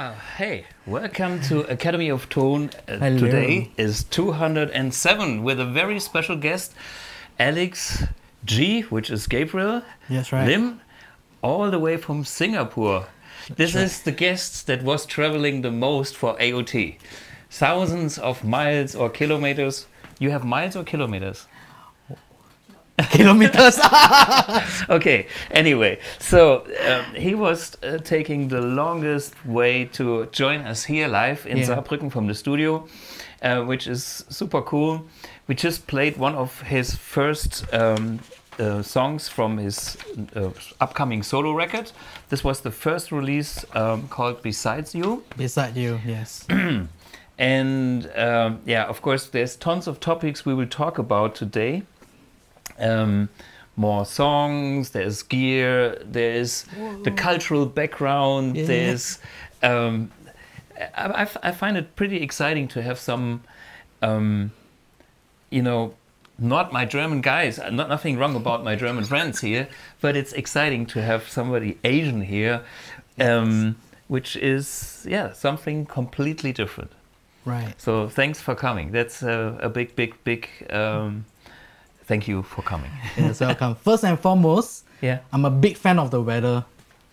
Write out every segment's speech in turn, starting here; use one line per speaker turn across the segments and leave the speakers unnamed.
Yeah, hey, welcome to Academy of Tone.
Hello.
Today is 207 with a very special guest, Alex G, which is Gabriel
Yes, right.
Lim, all the way from Singapore. This
right.
is the guest that was traveling the most for AOT. Thousands of miles or kilometers. You have miles or kilometers?
Kilometers.
Okay, anyway, so he was taking the longest way to join us here live in Saarbrücken from the studio, which is super cool. We just played one of his first songs from his upcoming solo record. This was the first release called Besides You.
Beside you, yes.
And yeah, of course, there's tons of topics we will talk about today. More songs, there's gear, there's the cultural background, there's I find it pretty exciting to have some you know, not my German guys, nothing wrong about my German friends here, but it's exciting to have somebody Asian here, which is something completely different.
Right.
So thanks for coming. That's a big thank you for coming.
Yes, welcome. First and foremost, I'm a big fan of the weather.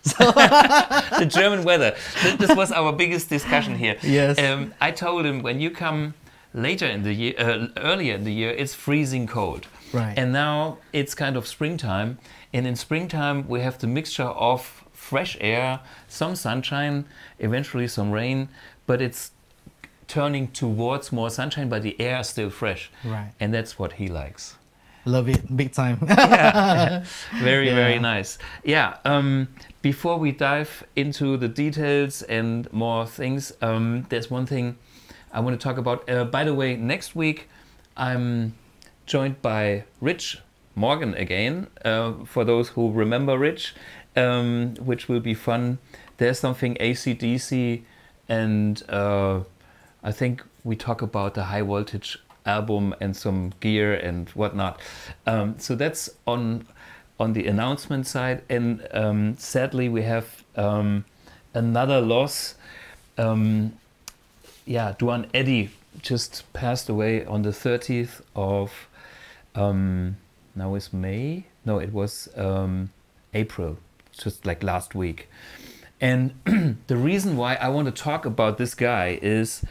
The German weather. This was our biggest discussion here.
Yes.
I told him when you come later in the year, earlier in the year, it's freezing cold.
Right.
And now it's kind of springtime. And in springtime, we have the mixture of fresh air, some sunshine, eventually some rain, but it's turning towards more sunshine, but the air is still fresh.
Right.
And that's what he likes.
Love it, big time.
Very nice. Yeah, before we dive into the details and more things, there's one thing I want to talk about. By the way, next week I'm joined by Rich Morgan again, for those who remember Rich, which will be fun. There's something AC/DC, and I think we talk about the High Voltage album and some gear and whatnot. So that's on the announcement side, and sadly we have another loss. Duan Eddy just passed away on the 30th of now is May? No, it was April, just like last week. And the reason why I want to talk about this guy is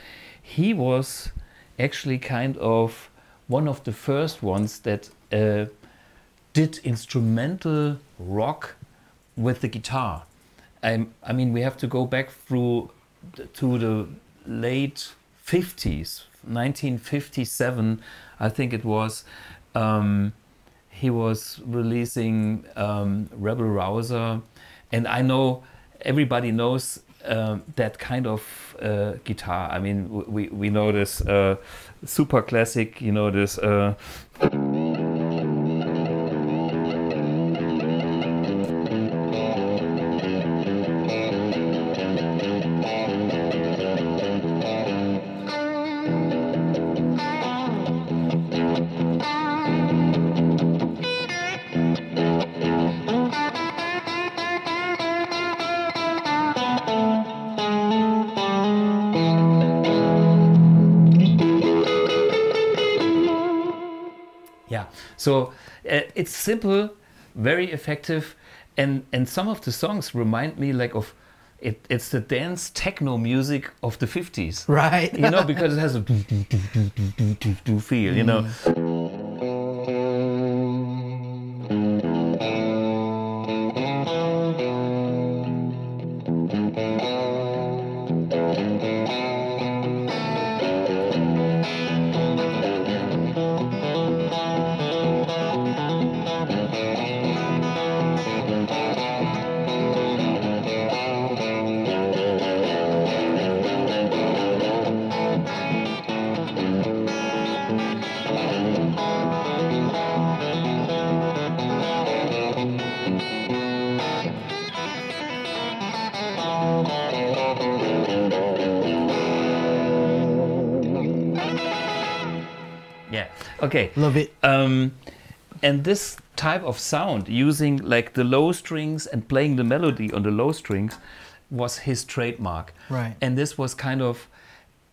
he was actually kind of one of the first ones that did instrumental rock with the guitar. I mean, we have to go back to the late 50s, 1957, I think it was. He was releasing Rebel Rouser, and I know everybody knows that kind of guitar. I mean, we know this super classic, you know, this So it's simple, very effective, and some of the songs remind me like of it's the dance techno music of the 50s.
Right.
You know, because it has a do feel, you know. Okay.
Love it.
And this type of sound, using like the low strings and playing the melody on the low strings, was his trademark.
Right.
And this was kind of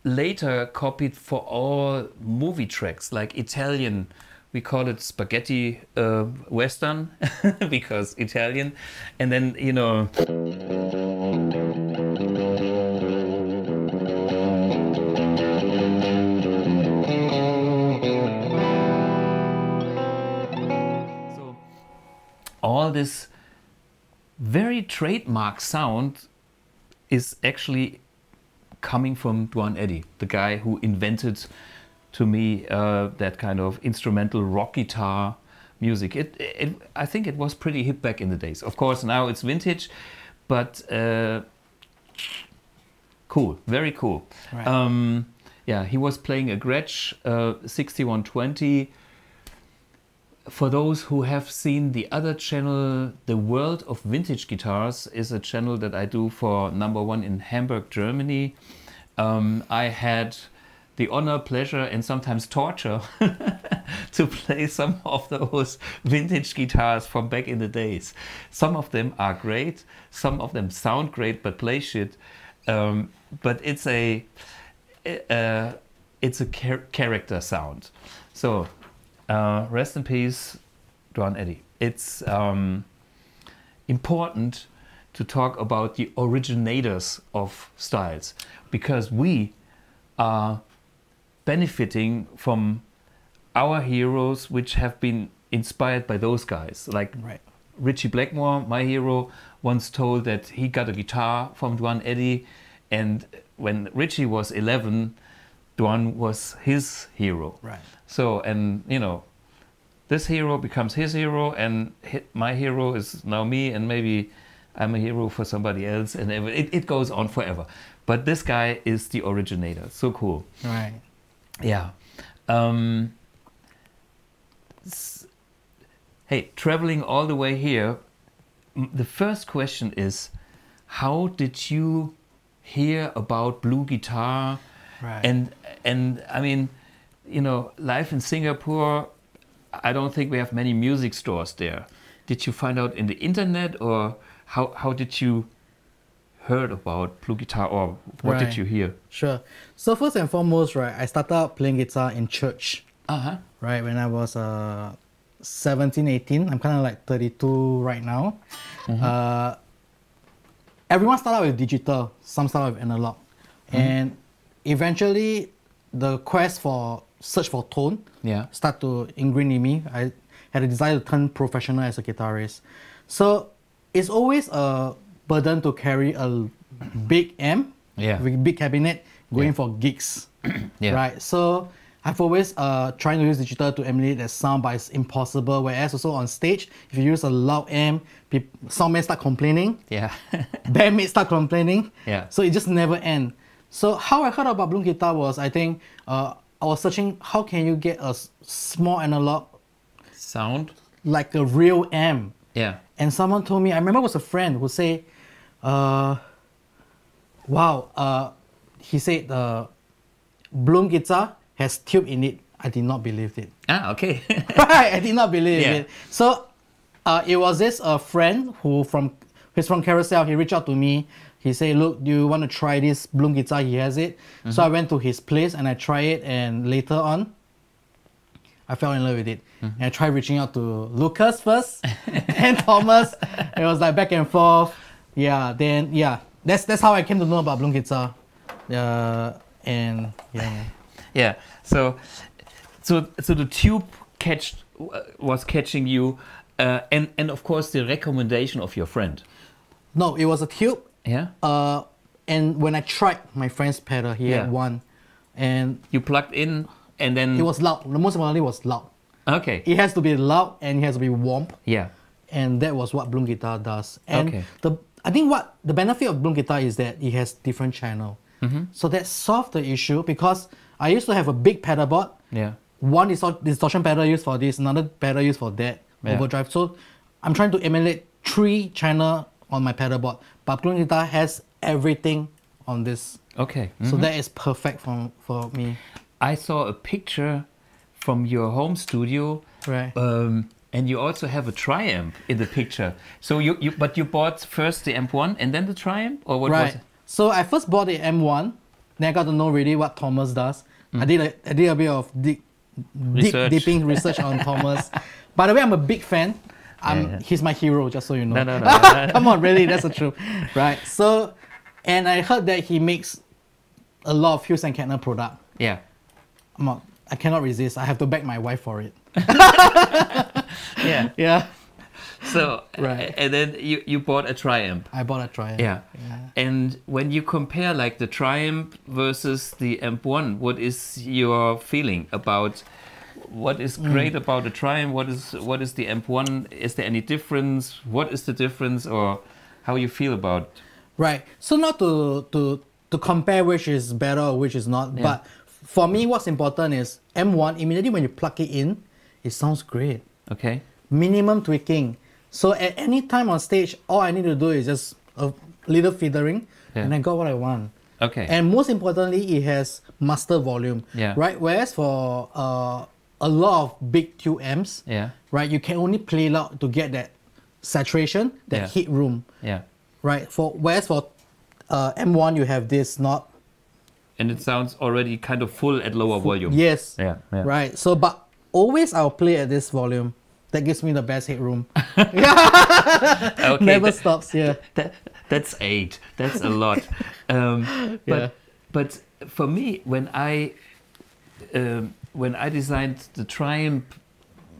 later copied for all movie tracks, like Italian. We call it spaghetti western because Italian. And then, you know, so all this very trademark sound is actually coming from Duane Eddy, the guy who invented, to me, that kind of instrumental rock guitar music. I think it was pretty hip back in the days. Of course, now it's vintage, but cool, very cool.
Right.
Yeah, he was playing a Gretsch 6120. For those who have seen the other channel, The World of Vintage Guitars is a channel that I do for Number One in Hamburg, Germany. I had the honor, pleasure, and sometimes torture to play some of those vintage guitars from back in the days. Some of them are great, some of them sound great but play shit. But it's a character sound. So rest in peace, Duane Eddy. It's important to talk about the originators of styles, because we are benefiting from our heroes, which have been inspired by those guys. Like
Right.
Ritchie Blackmore, my hero, once told that he got a guitar from Duane Eddy, and when Ritchie was 11, Duane was his hero.
Right.
So, and you know, this hero becomes his hero, and my hero is now me, and maybe I'm a hero for somebody else, and it goes on forever. But this guy is the originator. So cool.
Right.
Yeah. Hey, traveling all the way here, the first question is, how did you hear about Blue Guitar?
Right.
And I mean, you know, life in Singapore, I don't think we have many music stores there. Did you find out in the internet, or how did you heard about Blue Guitar, or what
Right.
did you hear?
Sure. So first and foremost, right, I started out playing guitar in church,
Uh-huh.
right, when I was 17, 18. I'm kind of like 32 right now. Everyone started out with digital, some started with analog. And eventually, the quest for search for tone
Yeah.
start to ingrain in me. I had a desire to turn professional as a guitarist. So it's always a burden to carry a big amp
Yeah.
with big cabinet going
Yeah.
for gigs,
Yeah.
right? So I've always trying to use digital to emulate that sound, but it's impossible. Whereas also on stage, if you use a loud amp, soundmen start complaining,
Yeah.
bandmates start complaining.
Yeah.
So it just never end. So how I heard about Bloom Guitar was, I think I was searching how can you get a small analog
Sound.
like a real amp.
Yeah.
And someone told me, I remember it was a friend who said, wow, he said Bloom Guitar has tube in it. I did not believe it.
Ah, okay.
Right, I did not believe
Yeah.
it. So it was this friend who's from Carousel. He reached out to me. He said, look, do you want to try this Bloom Guitar? He has it. So I went to his place and I tried it, and later on, I fell in love with it. And I tried reaching out to Lucas first and Thomas. It was like back and forth. Yeah, then yeah, that's how I came to know about Bloom Guitar. And yeah.
Yeah. So the tube was catching you, and of course the recommendation of your friend.
No, it was a tube.
Yeah.
And when I tried my friend's pedal, he
Yeah.
had one. And
You plugged in, and then
it was loud. The most importantly was loud.
okay.
It has to be loud and it has to be warm.
Yeah.
And that was what Bloom Guitar does. And
Okay.
I think what the benefit of Bloom Guitar is that it has different channel. So that solved the issue, because I used to have a big pedal board.
Yeah.
One distortion pedal used for this, another pedal used for that,
Yeah.
overdrive. So I'm trying to emulate 3 channel on my pedal board. But Bloom Guitar has everything on this.
Okay.
So that is perfect for me.
I saw a picture from your home studio.
Right.
And you also have a Triumph in the picture. So but you bought first the M1 and then the Triumph, or what was
Right.
it?
So I first bought the M1. Then I got to know really what Thomas does. I did a bit of dipping research on Thomas. By the way, I'm a big fan. He's my hero, just so you know.
No.
Come on, really, that's the truth. Right. So, and I heard that he makes a lot of Hughes and Kettner product.
Yeah.
I cannot resist. I have to beg my wife for it.
Yeah.
Yeah.
So,
Right.
and then you bought a Triumph.
I bought a Triumph.
Yeah. And when you compare like the Triumph versus the M1, what is your feeling about what is great about the Triumph? What is the M1? Is there any difference? What is the difference, or how you feel about?
Right. So not to compare which is better or which is not, but for me, what's important is M1. Immediately when you plug it in, it sounds great.
Okay.
Minimum tweaking. So at any time on stage, all I need to do is just a little feathering, and I got what I want.
Okay.
And most importantly, it has master volume.
Yeah.
Right. Whereas for a lot of big tube amps, right, you can only play loud to get that saturation, that heat room.
Yeah.
Right. Whereas for M1, you have this not.
And it sounds already kind of full at lower volume.
Yes.
Yeah.
Right. So, but always I'll play at this volume. That gives me the best headroom.
Okay,
Never stops. Yeah.
That's 8. That's a lot. But for me, when I designed the Triumph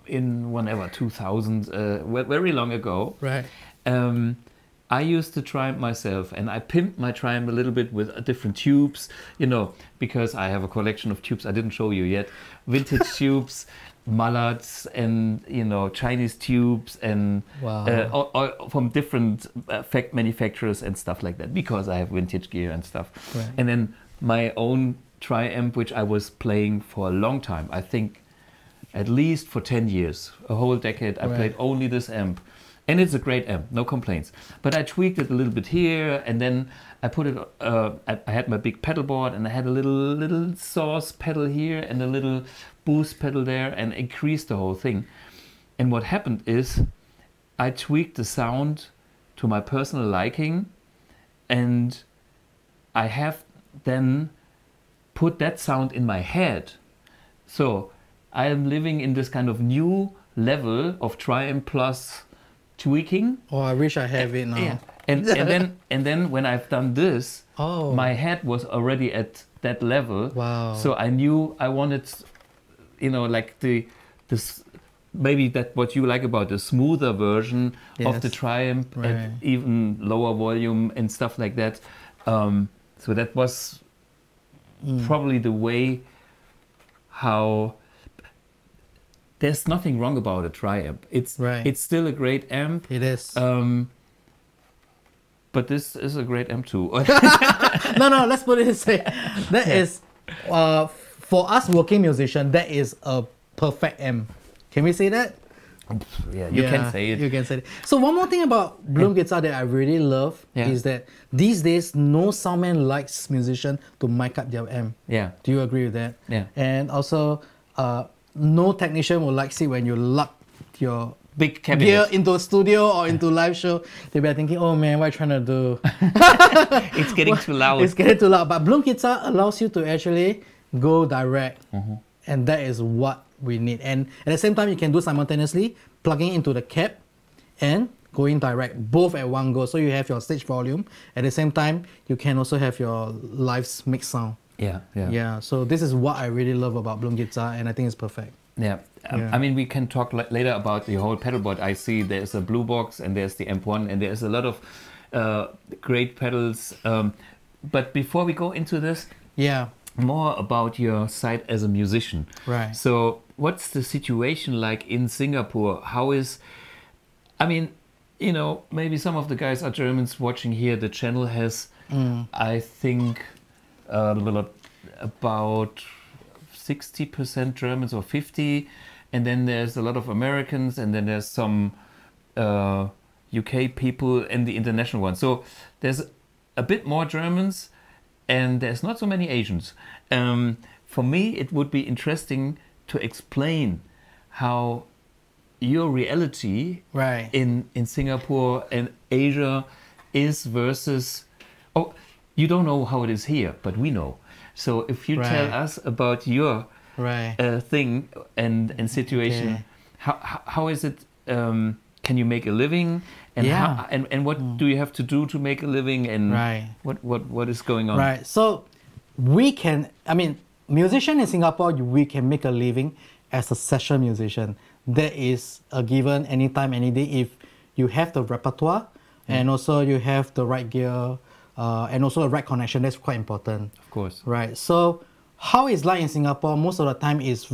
in whenever 2000, very long ago,
Right.
I used the Triumph myself, and I pimped my Triumph a little bit with different tubes, because I have a collection of tubes I didn't show you yet, vintage tubes, Mallards, and Chinese tubes, and all from different manufacturers and stuff like that, because I have vintage gear and stuff.
Right.
And then my own Triumph, which I was playing for a long time, I think at least for 10 years, a whole decade, I played only this amp. And it's a great amp, no complaints. But I tweaked it a little bit here, and then I put it. I had my big pedal board, and I had a little source pedal here and a little boost pedal there, and increased the whole thing. And what happened is, I tweaked the sound to my personal liking, and I have then put that sound in my head. So I am living in this kind of new level of Triumph Plus tweaking.
Oh, I wish I have it now.
Yeah. And then when I've done this, my head was already at that level.
Wow.
So I knew I wanted, like this maybe that what you like about the smoother version of the Triumph at even lower volume and stuff like that. So that was probably the way how. There's nothing wrong about a Triumph. It's still a great amp.
It is.
But this is a great amp too.
No, let's put it this way. That is, for us working musicians, that is a perfect amp. Can we say that?
Yeah, you can say it.
You can say it. So one more thing about Bloom Guitar that I really love is that these days, no soundman likes musician to mic up their amp.
Yeah.
Do you agree with that?
Yeah.
And also, no technician will like it when you lock your
big cabinet
gear into a studio or into live show. They'll be thinking, oh man, what are you trying to do?
It's getting too loud.
It's getting too loud. But Bloom Guitar allows you to actually go direct. And that is what we need. And at the same time, you can do simultaneously plugging into the cab and going direct, both at one go. So you have your stage volume. At the same time, you can also have your live mix sound. Yeah. So this is what I really love about Bloom Guitar, and I think it's perfect.
Yeah. I mean, we can talk later about the whole pedal board. I see there's a Blue Box and there's the M1 and there's a lot of great pedals. But before we go into this, more about your side as a musician.
Right.
So what's the situation like in Singapore? Maybe some of the guys are Germans watching here. The channel has, I think, about 60% Germans or 50%, and then there's a lot of Americans, and then there's some UK people and the international one. So there's a bit more Germans, and there's not so many Asians. For me, it would be interesting to explain how your reality
Right.
in Singapore and Asia is versus, oh, you don't know how it is here, but we know. So if you tell
Right.
us about your
Right.
thing and situation,
Okay.
how is it? Can you make a living? And
Yeah.
how, and what do you have to do to make a living? And
Right.
what is going on?
Right. So we can, I mean, musician in Singapore, we can make a living as a session musician. That is a given anytime, any day if you have the repertoire and also you have the right gear and also the right connection. That's quite important.
Of course.
Right. So how it's like in Singapore most of the time is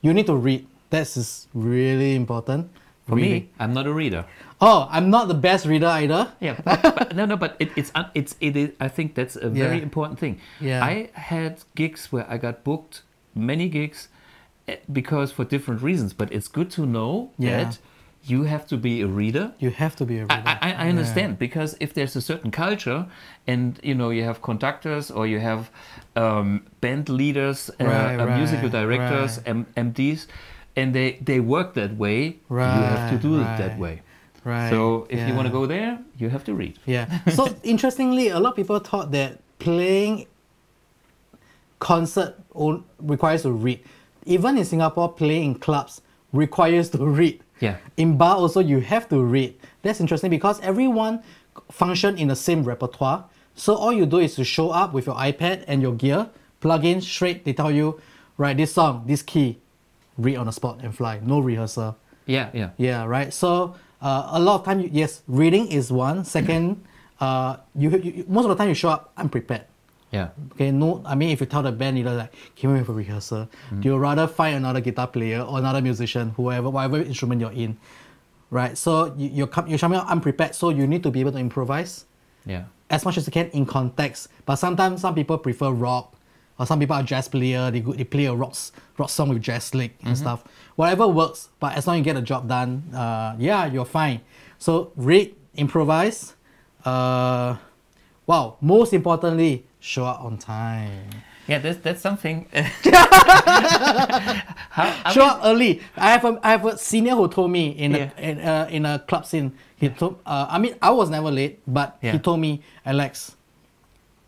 you need to read. That is really important.
For
Reading.
me, I'm not a reader.
Oh, I'm not the best reader either.
Yeah, but it is. I think that's a very
Yeah.
important thing.
Yeah.
I had gigs where I got booked, many gigs, because for different reasons. But it's good to know
Yeah.
that you have to be a reader.
You have to be a reader.
I understand, because if there's a certain culture and you have conductors or you have band leaders, musical directors, MDs, and they work that way, you have to do it that way.
Right.
So if you want to go there, you have to read.
Yeah. So interestingly, a lot of people thought that playing concert requires to read. Even in Singapore, playing in clubs requires to read.
Yeah.
In bar also, you have to read. That's interesting because everyone function in the same repertoire. So all you do is to show up with your iPad and your gear, plug in straight. They tell you, right, this song, this key, read on the spot and fly. No rehearsal.
Yeah.
Yeah, right. So a lot of time, yes, reading is one. Second, you most of the time you show up unprepared.
Yeah.
Okay, no, I mean if you tell the band leader like, can we have a rehearsal? You'd rather find another guitar player or another musician, whatever instrument you're in, right? So you're coming out unprepared, so you need to be able to improvise
Yeah.
as much as you can in context. But sometimes some people prefer rock, or some people are jazz player. They play a rock song with jazz lick and stuff. Whatever works, but as long as you get the job done, yeah, you're fine. So read, improvise. Wow, most importantly, show up on time.
Yeah, that's something.
Show up early. I have a senior who told me in a club scene. He told. I mean, I was never late, but he told me, Alex,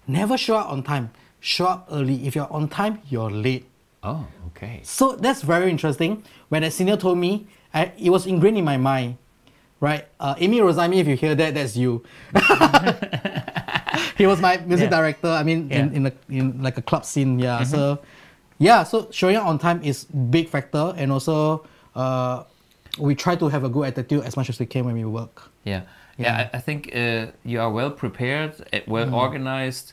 never show up on time. Show up early. If you're on time, you're late.
Oh, okay.
So that's very interesting. When a senior told me, it was ingrained in my mind, right? Amy Rosami, if you hear that, that's you. He was my music director. I mean, in like a club scene, yeah. So, yeah. So showing up on time is big factor, and also we try to have a good attitude as much as we can when we work.
Yeah. I think you are well prepared, well organized,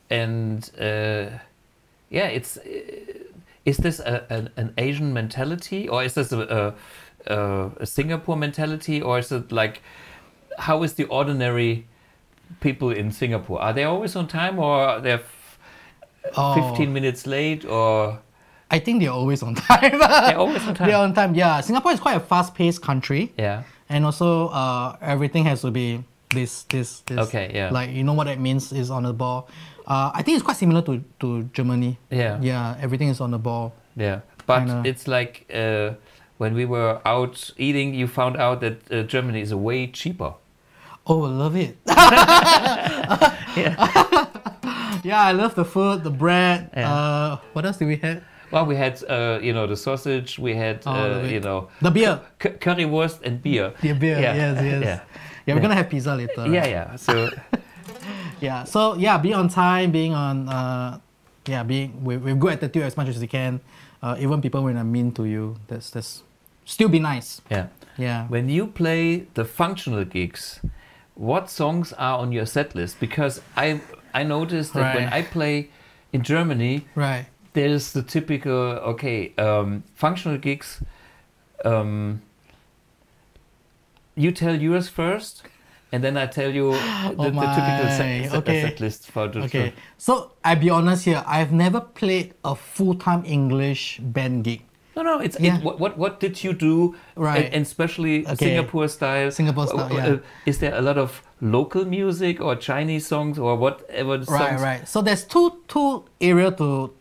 and it's. Is this an Asian mentality, or is this a Singapore mentality, or is it like, how is the ordinary people in Singapore? Are they always on time, or they're 15 minutes late, or?
I think they're always on time.
They're always on time.
They're on time. Yeah, Singapore is quite a fast-paced country.
Yeah.
And also, everything has to be this.
Okay. Yeah.
Like what that means is on the ball. I think it's quite similar to Germany.
Yeah.
Yeah, everything is on the ball.
Yeah, but
Kinda.
it's like when we were out eating, you found out that Germany is way cheaper.
Oh, I love it.
Yeah.
Yeah, I love the food, the bread.
Yeah.
What else did we have?
Well, we had the sausage. We had
the beer.
Currywurst and beer.
The beer.
Yeah.
Yes. Yeah, we're gonna have pizza later. Right?
Yeah. So.
Yeah. So yeah, being on time, being on being with good attitude as much as you can. Even people when are mean to you, that's still be nice.
Yeah.
Yeah.
When you play the functional gigs, what songs are on your set list? Because I noticed that when I play in Germany,
right,
there's the typical functional gigs. You tell yours first, and then I tell you the typical set list for the
Okay, so I'll be honest here. I've never played a full-time English band gig.
No. It's what did you do?
Right,
and especially Singapore style.
Singapore style. Yeah.
Is there a lot of local music or Chinese songs or whatever?
Right. So there's two area to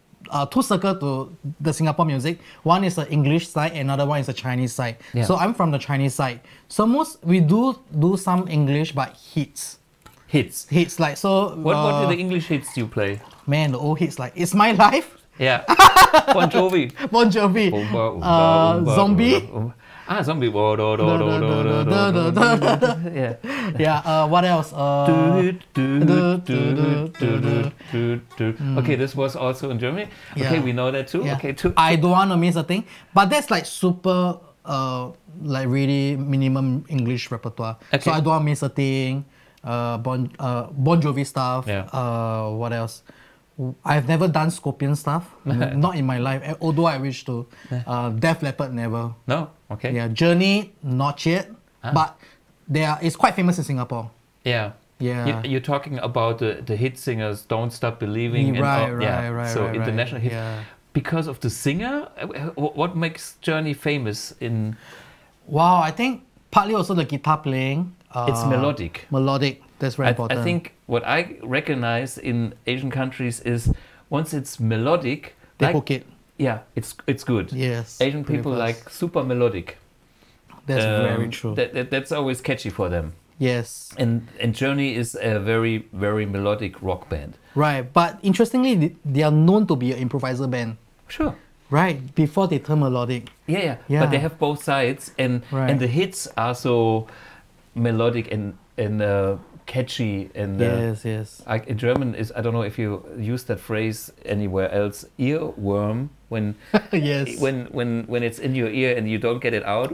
two circles to the Singapore music. One is the English side, another one is the Chinese side.
Yeah.
So I'm from the Chinese side. So we do some English, but hits. Hits like so.
What are the English hits you play?
Man, the old hits like It's My Life.
Yeah. Bon Jovi.
Bon Jovi. Zombie.
Zombie. Yeah.
Yeah. What else?
Okay, this was also in Germany. Okay,
Yeah.
we know that too.
Yeah.
Okay, too.
I don't want to miss a thing, but that's like super, like really minimum English repertoire.
Okay.
So I don't want to miss a thing. Bon Jovi stuff.
Yeah.
What else? I've never done Scorpion stuff, not in my life. Although I wish to. Def Leppard never.
No. Okay.
Yeah. Journey not yet, but it's quite famous in Singapore.
Yeah.
Yeah.
You're talking about the hit singers, Don't Stop Believing.
Right.
So
right,
international hit.
Yeah.
Because of the singer, what makes Journey famous in?
Wow, I think partly also the guitar playing.
It's melodic.
Melodic, that's very important.
I think what I recognize in Asian countries is once it's melodic,
they hook it.
Yeah, it's good.
Yes.
Asian people like super melodic.
That's very true.
That's always catchy for them.
Yes.
And Journey is a very, very melodic rock band.
Right, but interestingly, they are known to be an improviser band.
Sure.
Right, before they turn melodic.
Yeah. But they have both sides, and the hits are so melodic and catchy and
yes.
in German is, I don't know if you use that phrase anywhere else, earworm, when
yes.
when it's in your ear and you don't get it out,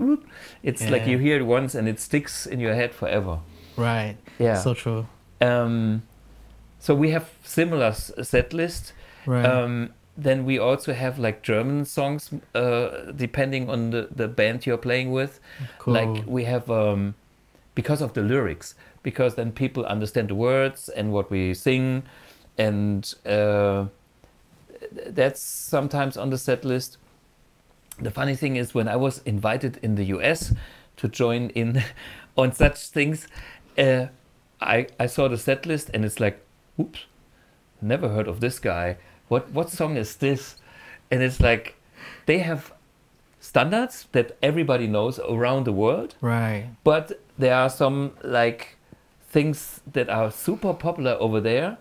it's like you hear it once and it sticks in your head forever.
Right.
Yeah.
So true.
So we have similar set list.
Right.
Then we also have like German songs, depending on the band you're playing with.
Cool.
Like we have because of the lyrics, because then people understand the words and what we sing, and that's sometimes on the set list. The funny thing is, when I was invited in the US to join in on such things, I saw the set list and it's like, oops, never heard of this guy. What song is this? And it's like, they have standards that everybody knows around the world.
Right.
But there are some like things that are super popular over there.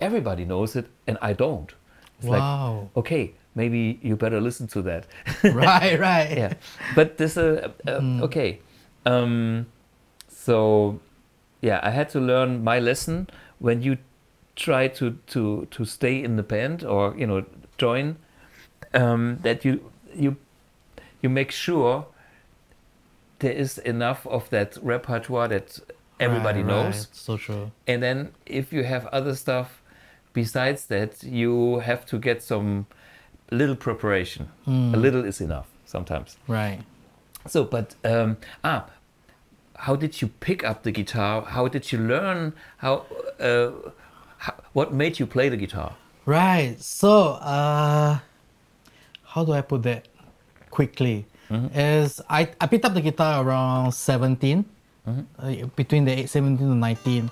Everybody knows it, and I don't. It's
wow.
like, okay, maybe you better listen to that.
Right.
Yeah. But this okay. So yeah, I had to learn my lesson. When you try to stay in the band or join, that you make sure there is enough of that repertoire that everybody knows.
Right. So true.
And then if you have other stuff besides that, you have to get some little preparation. A little is enough sometimes.
Right.
So, but how did you pick up the guitar? How did you learn? What made you play the guitar?
Right. So, how do I put that quickly? Is I picked up the guitar around 17, between the age 17 to 19.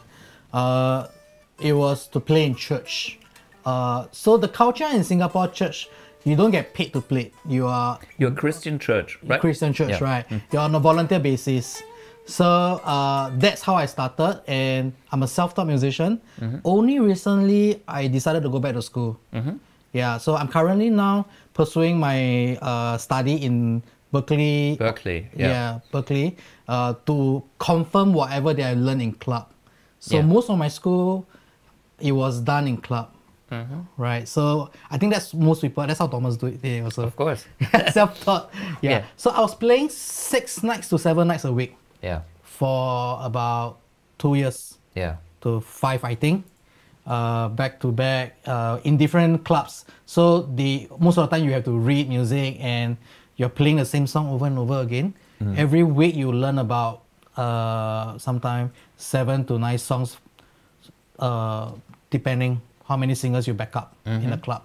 It was to play in church. So the culture in Singapore church, you don't get paid to play. You're a
Christian church, right?
Christian church, right? You're on a volunteer basis. So that's how I started, and I'm a self-taught musician. Only recently I decided to go back to school. Yeah, so I'm currently now pursuing my study in Berkeley.
Berkeley,
Berkeley, to confirm whatever that I learned in club. So most of my school, it was done in club. Right, so I think that's most people. That's how Thomas do it there also.
Of course.
Self-taught. Yeah. So I was playing 6 nights to 7 nights a week.
Yeah.
For about 2 years.
Yeah.
To 5, I think. Back to back in different clubs. So most of the time you have to read music and you're playing the same song over and over again. Every week you learn about sometimes 7 to 9 songs, depending how many singers you back up in a club.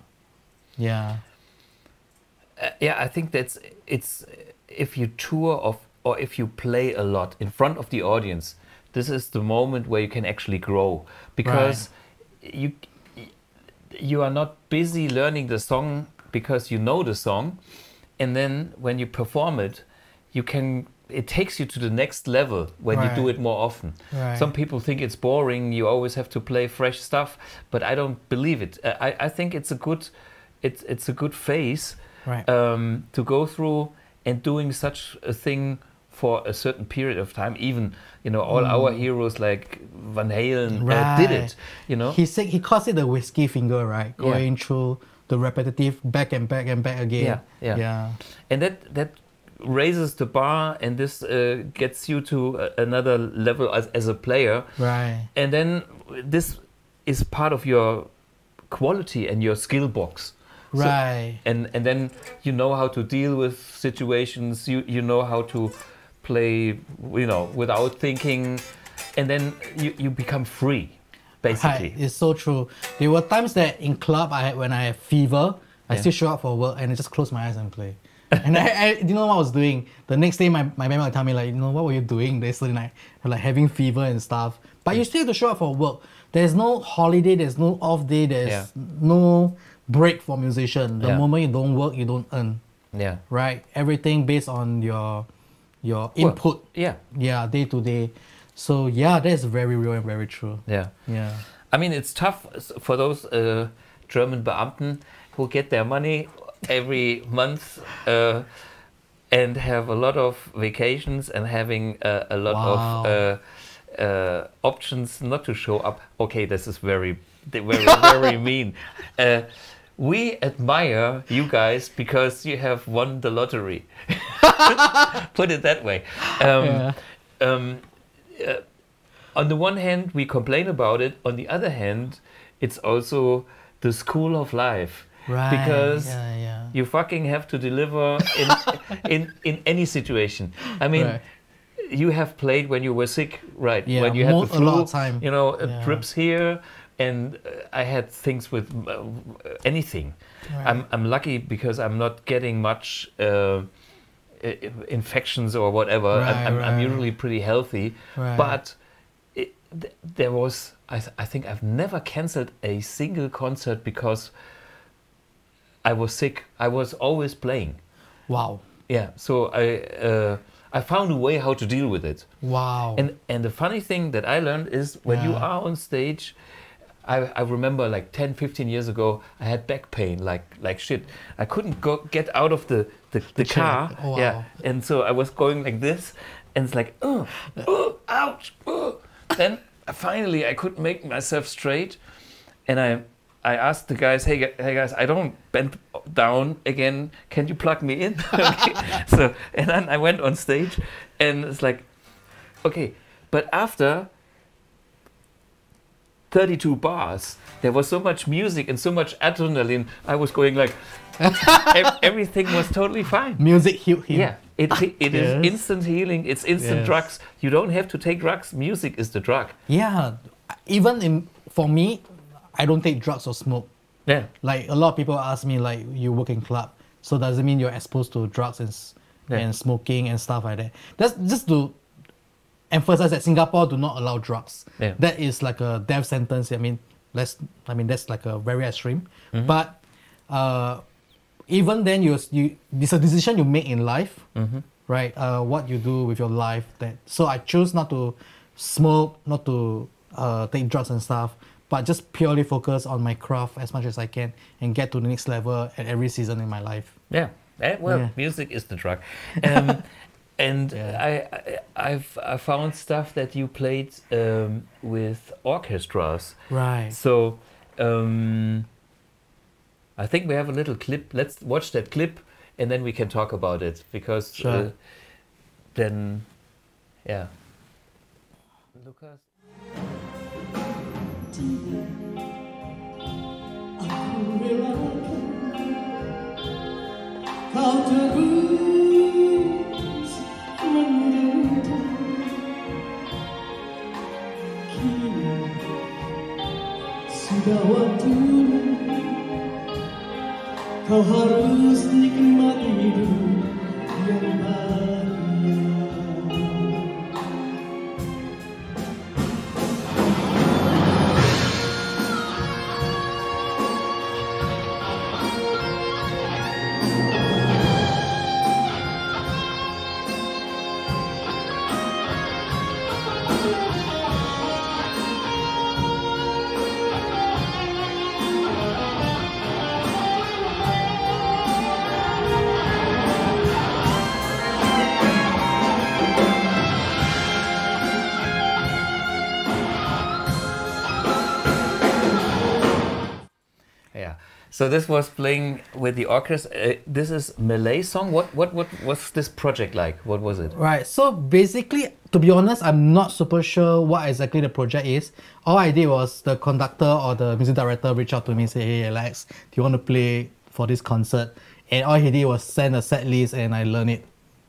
Yeah.
I think it's if you tour or if you play a lot in front of the audience, this is the moment where you can actually grow, because you are not busy learning the song because you know the song, and then when you perform it, it takes you to the next level when you do
Right.
it more often.
Right.
Some people think it's boring, you always have to play fresh stuff, but I don't believe it. I think it's a good phase
Right.
to go through, and doing such a thing for a certain period of time. Even, all our heroes like Van Halen did it,
He said he calls it the whiskey finger, right? Going through the repetitive back and back and back again.
Yeah. And that raises the bar, and this gets you to another level as a player.
Right.
And then this is part of your quality and your skill box. So-
Right.
and then you know how to deal with situations, you know how to play, without thinking, and then you become free, basically.
Right. It's so true. There were times that in club when I have fever, I still show up for work and I just close my eyes and play. And I didn't know what I was doing. The next day my manager would tell me like, what were you doing yesterday night? Like having fever and stuff. But you still have to show up for work. There's no holiday, there's no off day, there's no break for musician. The moment you don't work, you don't earn.
Yeah.
Right? Everything based on your input.
Yeah.
Yeah, day to day. So yeah, that's very real and very true.
Yeah.
Yeah.
I mean, it's tough for those German Beamten who get their money every month and have a lot of vacations and having a lot of options not to show up. Okay, this is very mean. We admire you guys because you have won the lottery. Put it that way. On the one hand, we complain about it. On the other hand, it's also the school of life.
Right.
Because you fucking have to deliver in any situation. I mean, you have played when you were sick, right?
Yeah,
when you had the flu,
a lot of time.
Trips here, and I had things with anything.
Right.
I'm lucky because I'm not getting much infections or whatever. I'm usually pretty healthy, but there was I think I've never cancelled a single concert because I was sick. I was always playing.
Wow.
Yeah. So I found a way how to deal with it.
Wow.
And the funny thing that I learned is when you are on stage, I remember like 10, 15 years ago, I had back pain like shit. I couldn't get out of the car.
Oh, wow.
Yeah. And so I was going like this, and it's like, ouch. Then finally I could make myself straight, and I asked the guys, hey guys, I don't bend down again. Can you plug me in? Okay. So, and then I went on stage, and it's like, okay. But after 32 bars, there was so much music and so much adrenaline. I was going like, everything was totally fine.
Music healed him.
Yeah, it is instant healing. It's instant drugs. You don't have to take drugs. Music is the drug.
Yeah, even for me, I don't take drugs or smoke.
Yeah.
Like a lot of people ask me, like, you work in club, so does it mean you're exposed to drugs and smoking and stuff like that? That's just to emphasize that Singapore do not allow drugs.
Yeah.
That is like a death sentence. That's like a very extreme.
Mm-hmm.
But even then, it's a decision you make in life, right? What you do with your life. So I choose not to smoke, not to take drugs and stuff, but just purely focus on my craft as much as I can and get to the next level at every season in my life.
Yeah. Music is the drug. And I found stuff that you played with orchestras.
Right.
So I think we have a little clip. Let's watch that clip, and then we can talk about it, because then, yeah. Lucas.
Kau terus menderita, kini sudah waktunya kau harus nikmati hidup yang bahagia.
So this was playing with the orchestra. This is Malay song. What was this project like? What was it?
Right. So basically, to be honest, I'm not super sure what exactly the project is. All I did was the conductor or the music director reached out to me and say, "Hey Alex, do you want to play for this concert?" And all he did was send a set list and I learned it.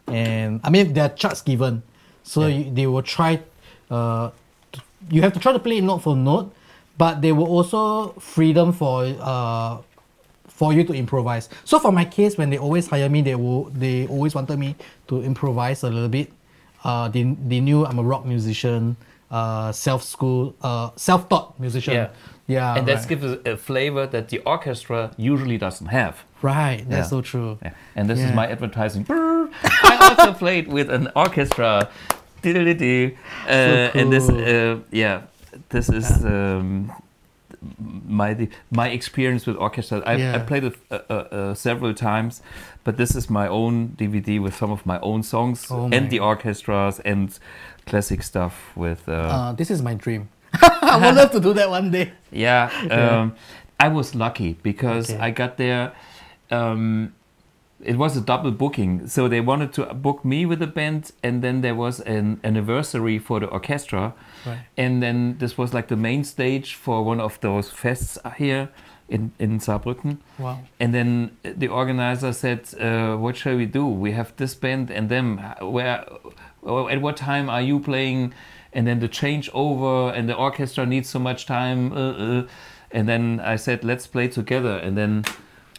And I mean, there are charts given, so they will try. You have to try to play it note for note, but there were also freedom for you to improvise. So for my case, when they always hire me, they always wanted me to improvise a little bit. They knew I'm a rock musician, self-taught musician. Yeah,
And that gives a flavor that the orchestra usually doesn't have.
Right, that's so true.
Yeah. And this is my advertising. I also played with an orchestra. Diddle-dee-dee. And this, this is my experience with orchestra. I played it several times, but this is my own DVD with some of my own songs and the orchestras and classic stuff with.
This is my dream. I would love to do that one day.
I was lucky because I got there. It was a double booking, so they wanted to book me with the band, and then there was an anniversary for the orchestra, and then this was like the main stage for one of those fests here in Saarbrücken.
Wow!
And then the organizer said, "What shall we do? We have this band and them. Where? At what time are you playing?" And then the changeover, and the orchestra needs so much time. And then I said, "Let's play together." And then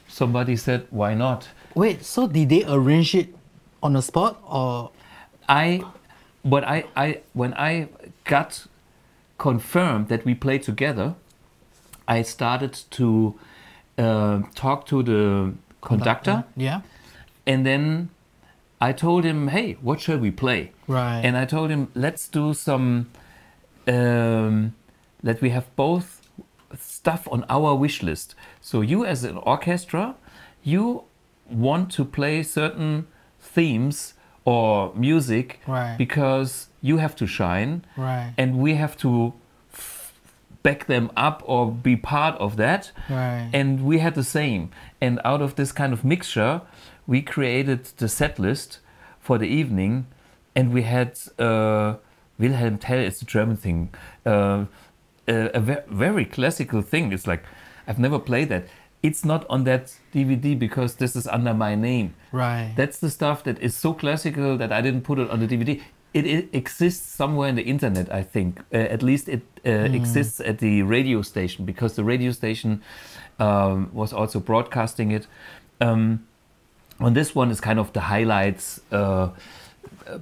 somebody said, "Why not?"
Wait, so did they arrange it on the spot or?
When I got confirmed that we play together, I started to talk to the conductor.
Yeah.
And then I told him, "Hey, what shall we play?"
Right.
And I told him, "Let's do some, that we have both stuff on our wish list. So you as an orchestra, you want to play certain themes or music because you have to shine, and we have to back them up or be part of that." And we had the same. And out of this kind of mixture, we created the set list for the evening, and we had Wilhelm Tell, it's a German thing, a very classical thing. It's like, I've never played that. It's not on that DVD because this is under my name.
Right.
That's the stuff that is so classical that I didn't put it on the DVD. It exists somewhere in the internet, I think. At least it exists at the radio station, because the radio station was also broadcasting it. On this one is kind of the highlights,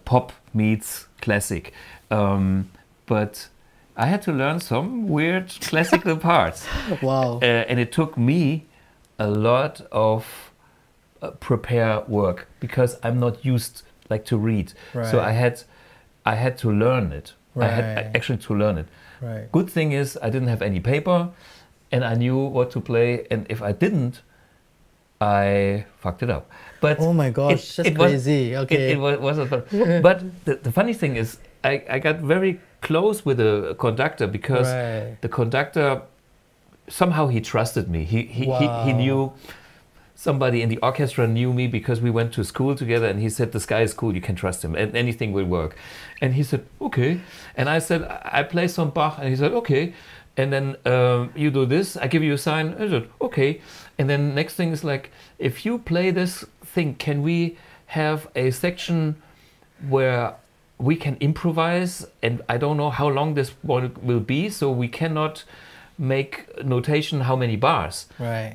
pop meets classic. But I had to learn some weird classical parts.
Wow.
And it took me a lot of prepare work because I'm not used like to read. So I had to learn it. I had actually to learn it. Good thing is I didn't have any paper and I knew what to play, and if I didn't, I fucked it up. But
oh my gosh, that's crazy. Okay.
It wasn't fun. But the funny thing is I got very close with the conductor because the conductor, somehow he trusted me. He knew, somebody in the orchestra knew me because we went to school together, and he said, "This guy is cool, you can trust him and anything will work." And he said, "Okay." And I said, "I play some Bach." And he said, "Okay." And then you do this, I give you a sign. I said, "Okay." And then next thing is like, if you play this thing, can we have a section where we can improvise? And I don't know how long this one will be, so we cannot make notation how many bars.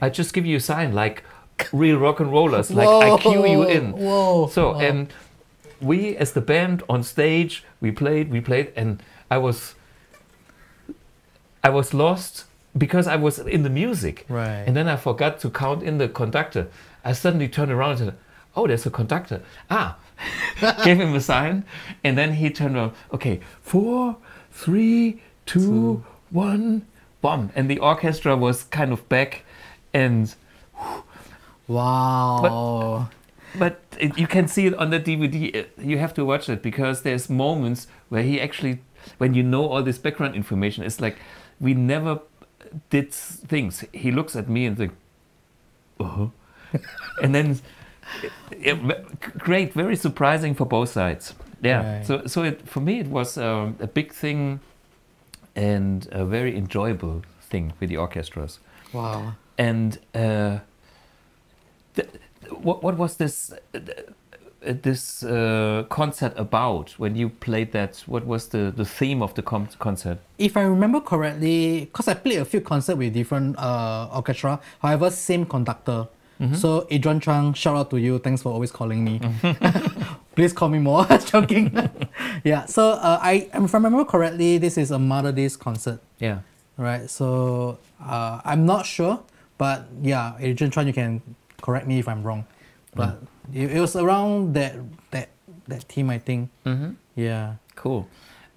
I just give you a sign like real rock and rollers, like I cue you in. So and we as the band on stage, we played, and I was lost because I was in the music. And then I forgot to count in the conductor. I suddenly turned around and said, "Oh, there's a conductor." Gave him a sign, and then he turned around. Okay, 4, 3, 2, 1, bomb. And the orchestra was kind of back, and
wow.
But you can see it on the DVD. You have to watch it because there's moments where he actually, when you know all this background information, it's like we never did things. He looks at me and thinks, And then great, very surprising for both sides. Yeah.
Right.
So for me it was a big thing and a very enjoyable thing with the orchestras.
Wow.
And what was this concert about when you played that? What was the theme of the concert?
If I remember correctly, because I played a few concerts with different orchestra, however, same conductor. So Adrian Chang, shout out to you. Thanks for always calling me. Please call me more. Joking. Yeah. So if I remember correctly, this is a Mother Day's concert.
Yeah.
Right. So I'm not sure, but yeah, Adrian Chang, you can correct me if I'm wrong. But it was around that theme, I think. Yeah.
Cool.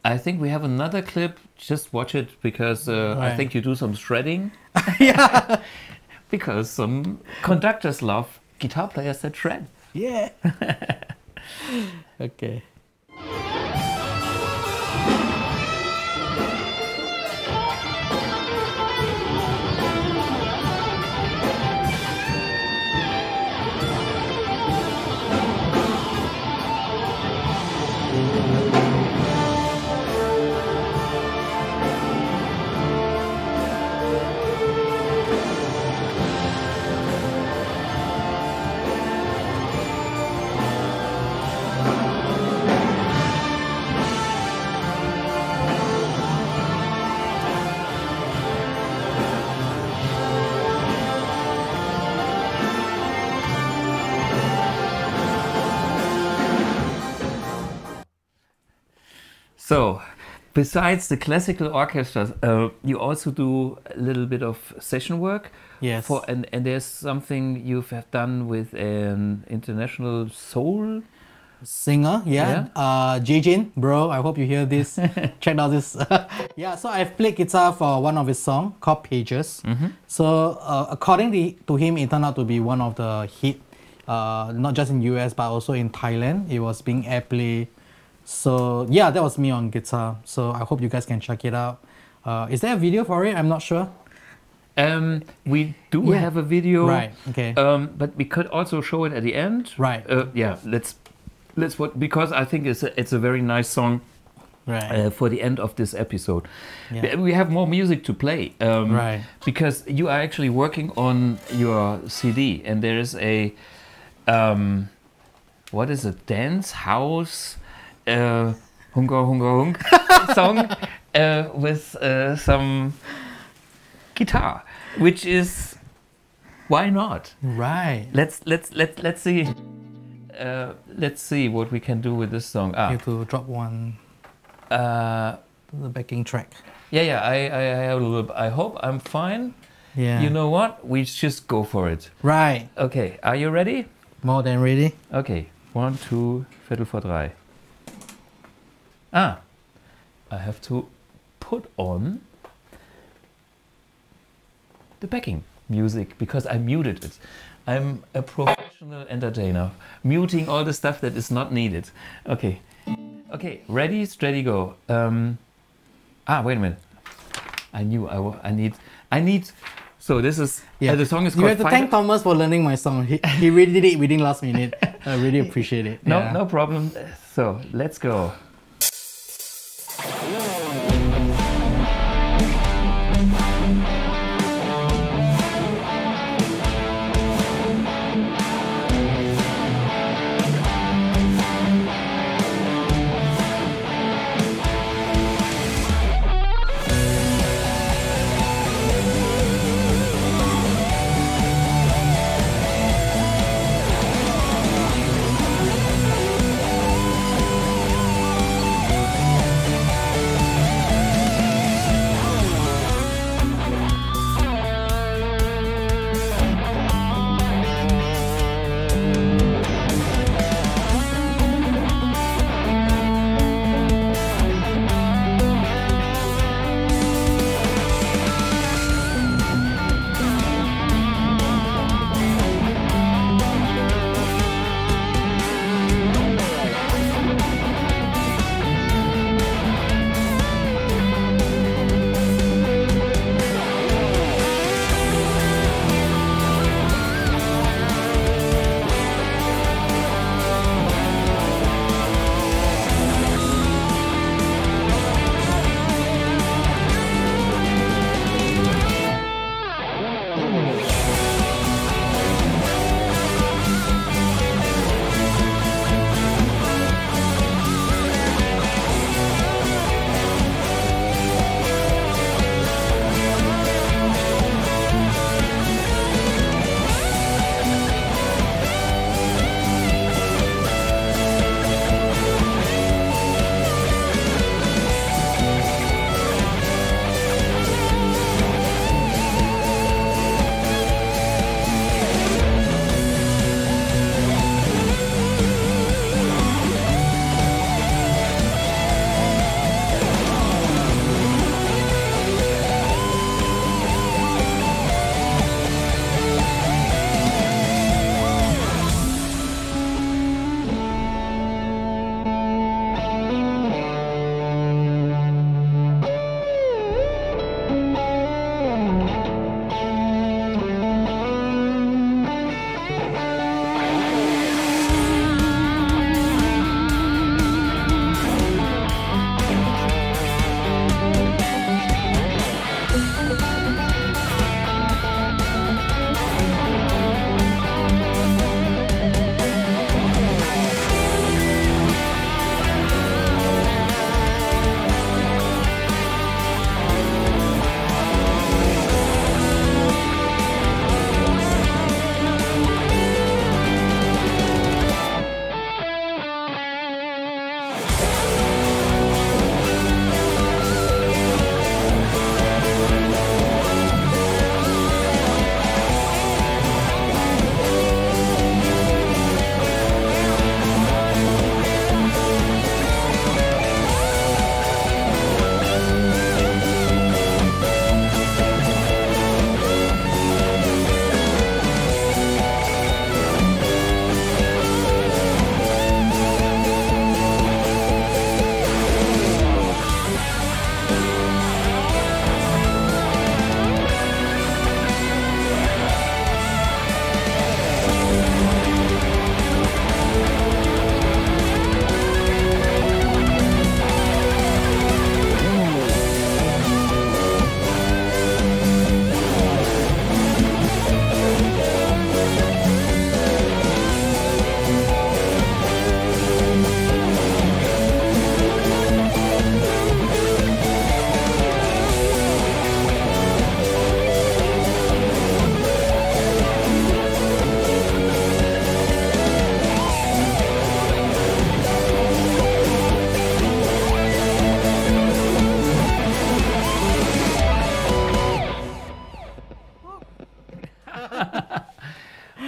I think we have another clip. Just watch it because I think you do some shredding.
Yeah.
Because some conductors love guitar players that shred.
Yeah. Okay.
So, besides the classical orchestras, you also do a little bit of session work.
Yes.
And there's something you have done with an international soul.
Singer, yeah. Jijin, bro, I hope you hear this. Check out this. Yeah, so I've played guitar for one of his songs called Pages. So according to him, it turned out to be one of the hit, not just in US but also in Thailand. It was being airplay. So yeah, that was me on guitar. So I hope you guys can check it out. Is there a video for it? I'm not sure.
We do have a video.
Right. Okay.
But we could also show it at the end.
Right.
Yeah. Let's because I think it's a very nice song.
Right.
For the end of this episode.
Yeah.
We have more music to play.
Right.
Because you are actually working on your CD, and there is a what is it? Dance house. Hunga Hunga Hung song with some guitar, which is why not?
Right.
Let's see. Let's see what we can do with this song.
You have to drop one. The backing track.
Yeah. I have a little. I hope I'm fine.
Yeah.
You know what? We just go for it.
Right.
Okay. Are you ready?
More than ready.
Okay. 1, 2, Viertel vor 3. I have to put on the backing music because I muted it. I'm a professional entertainer, muting all the stuff that is not needed. Okay, ready, steady, go. Wait a minute. I knew I need. So this is the song is called.
You have to thank Thomas for learning my song. He really did it within last minute. I really appreciate it. Yeah.
No problem. So let's go.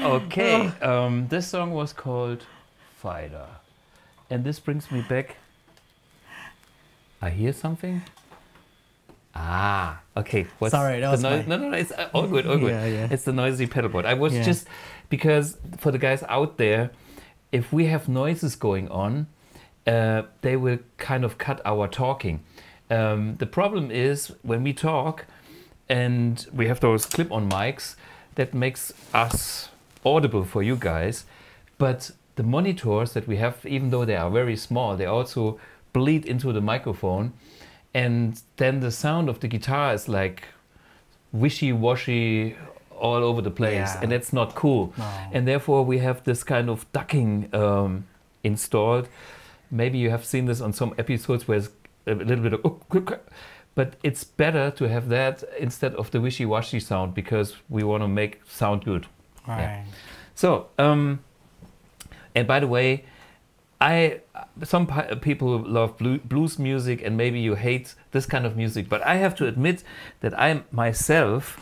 Okay, this song was called Fighter. And this brings me back. I hear something. Ah, okay. What's
Sorry, that
the
was
noise?
my-
No, it's all good, all good.
Yeah, yeah.
It's the noisy pedalboard. I was
Yeah.
just, because for the guys out there, if we have noises going on, they will kind of cut our talking. The problem is when we talk and we have those clip-on mics, that makes us audible for you guys. But the monitors that we have, even though they are very small, they also bleed into the microphone. And then the sound of the guitar is like wishy-washy all over the place.
Yeah.
And that's not cool.
No.
And therefore we have this kind of ducking installed. Maybe you have seen this on some episodes where it's a little bit of, but it's better to have that instead of the wishy-washy sound, because we want to make sound good.
Right.
So, and by the way, some people love blues music, and maybe you hate this kind of music, but I have to admit that I myself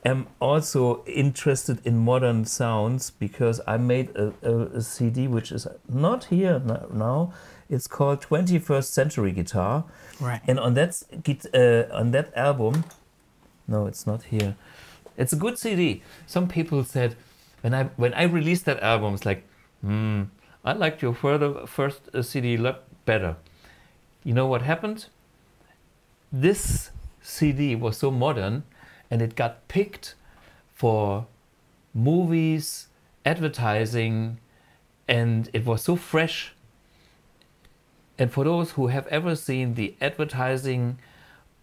am also interested in modern sounds, because I made a CD which is not here now. It's called 21st Century Guitar,
Right.
and on that album, no, it's not here. It's a good CD. Some people said when I released that album, it's like, I liked your first CD a lot better. You know what happened? This CD was so modern, and it got picked for movies, advertising, and it was so fresh. And for those who have ever seen the advertising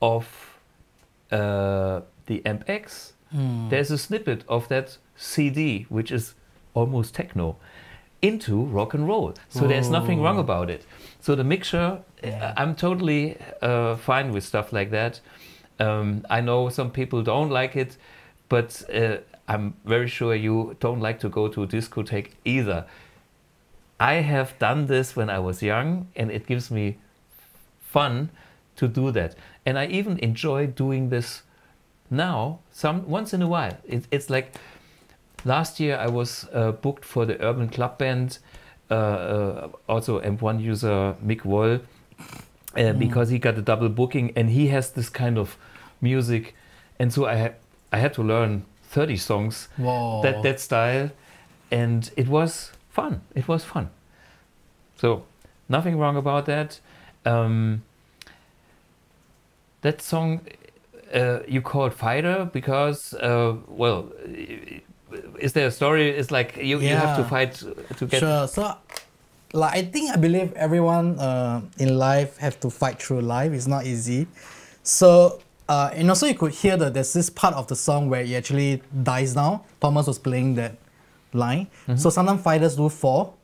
of the MX, there's a snippet of that CD, which is almost techno, into rock and roll. So there's nothing wrong about it. So the mixture, I'm totally fine with stuff like that. I know some people don't like it, but I'm very sure you don't like to go to a discotheque either. I have done this when I was young, and it gives me fun to do that. And I even enjoy doing this now, once in a while. It's like last year I was booked for the Urban Club Band, also M1 user Mick Woll, because he got a double booking, and he has this kind of music, and so I had to learn 30 songs,
Whoa.
that style, and it was fun. It was fun. So nothing wrong about that. That song you called Fighter because, well, is there a story? It's like you have to
Yeah.
fight to get.
Sure. So, like, I believe everyone in life have to fight through life. It's not easy. So, and also you could hear that there's this part of the song where it actually dies down. Thomas was playing that line. So sometimes fighters do fall,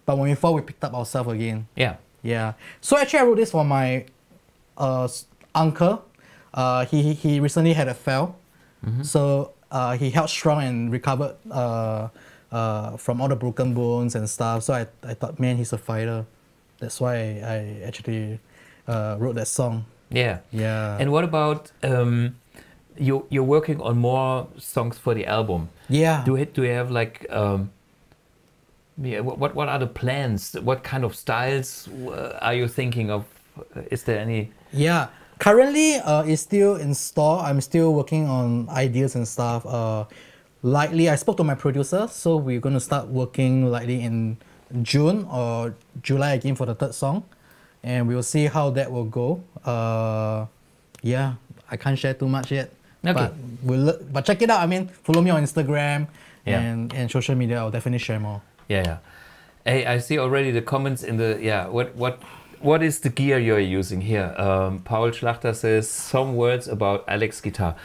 but when we fall, we picked up ourselves again.
Yeah.
Yeah. So actually, I wrote this for my uncle. He recently had a fall, so he held strong and recovered from all the broken bones and stuff. So I thought, man, he's a fighter. That's why I actually wrote that song.
Yeah.
Yeah.
And what about you're working on more songs for the album?
Yeah.
Do you have like what are the plans? What kind of styles are you thinking of? Is there any?
Yeah. Currently, it's still in store. I'm still working on ideas and stuff. Likely, I spoke to my producer, so we're going to start working likely in June or July again for the third song, and we will see how that will go. Yeah, I can't share too much yet.
Okay.
But check it out. I mean, follow me on Instagram
Yeah.
and social media. I'll definitely share more.
Yeah. Hey, I see already the comments in the What is the gear you're using here? Paul Schlachter says some words about Alex guitar.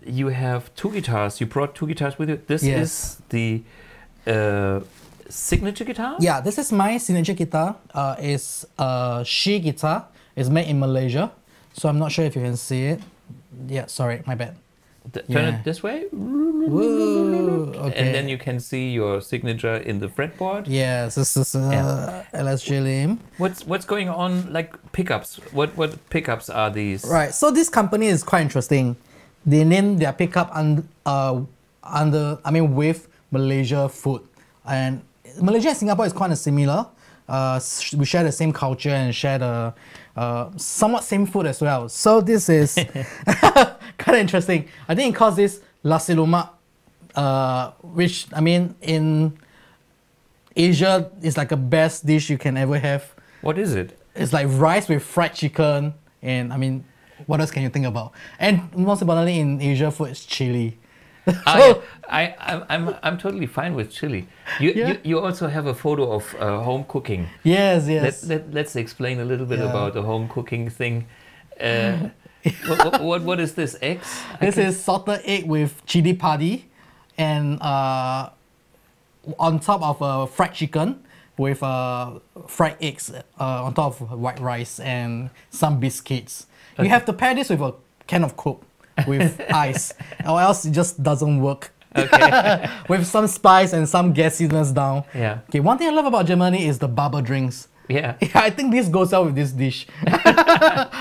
You have two guitars. You brought two guitars with you. This
Yes.
is the signature guitar?
Yeah, this is my signature guitar. It's a She guitar. It's made in Malaysia. So I'm not sure if you can see it. Yeah, sorry, my bad.
Turn
Yeah.
it this way.
Woo, okay.
And then you can see your signature in the fretboard.
Yes, this is
Yeah.
LSG Lim.
What's going on, like pickups? What pickups are these?
Right, so this company is quite interesting. They named their pickup with Malaysia food. And Malaysia and Singapore is kind of similar. We share the same culture and share the somewhat same food as well. So this is kind of interesting. I think it calls this nasi lemak, which I mean in Asia is like a best dish you can ever have.
What is it?
It's like rice with fried chicken, and I mean, what else can you think about? And most importantly, in Asia, food is chili.
Yeah. I'm totally fine with chili.
Yeah.
You also have a photo of home cooking.
Yes, yes.
Let's explain a little bit
Yeah.
about the home cooking thing. What is this? Eggs?
This is salted egg with chili padi, and on top of fried chicken with fried eggs on top of white rice and some biscuits. You have to pair this with a can of Coke with ice, or else it just doesn't work.
Okay.
With some spice and some gassiness down.
Yeah.
Okay, one thing I love about Germany is the bubble drinks.
Yeah.
Yeah, I think this goes well with this dish.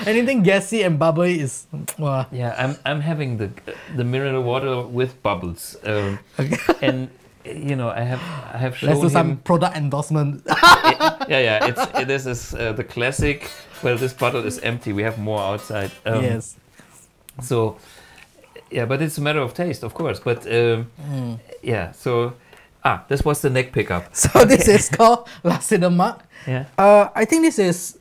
Anything gassy and bubbly is, well,
Yeah, I'm having the mineral water with bubbles, and you know I have shown
let's do some
him.
product endorsement.
Yeah. This is the classic. Well, this bottle is empty. We have more outside.
Yes.
So, yeah, but it's a matter of taste, of course. But yeah, so this was the neck pickup.
So this is called nasi lemak.
Yeah.
I think this is,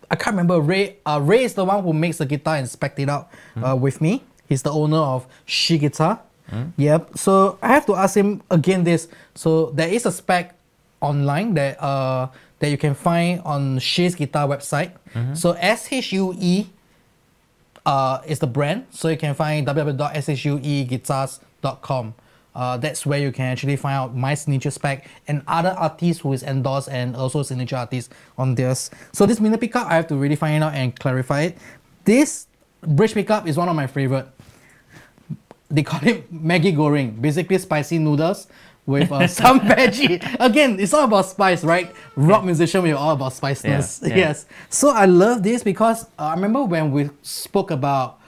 I can't remember. Ray is the one who makes the guitar and spec'd it out with me. He's the owner of She Guitar. Yep. So I have to ask him again this. So there is a spec online that that you can find on She's Guitar website. So SHUE is the brand. So you can find www.shueguitars.com. That's where you can actually find out my signature spec and other artists who is endorsed and also signature artists on theirs. So this mini pickup, I have to really find it out and clarify it. This bridge pickup is one of my favorite. They call it Maggi Goreng, basically spicy noodles with some veggie. Again, it's all about spice, right? Rock musician, we're all about spiciness.
Yeah.
Yes. So I love this because I remember when we spoke about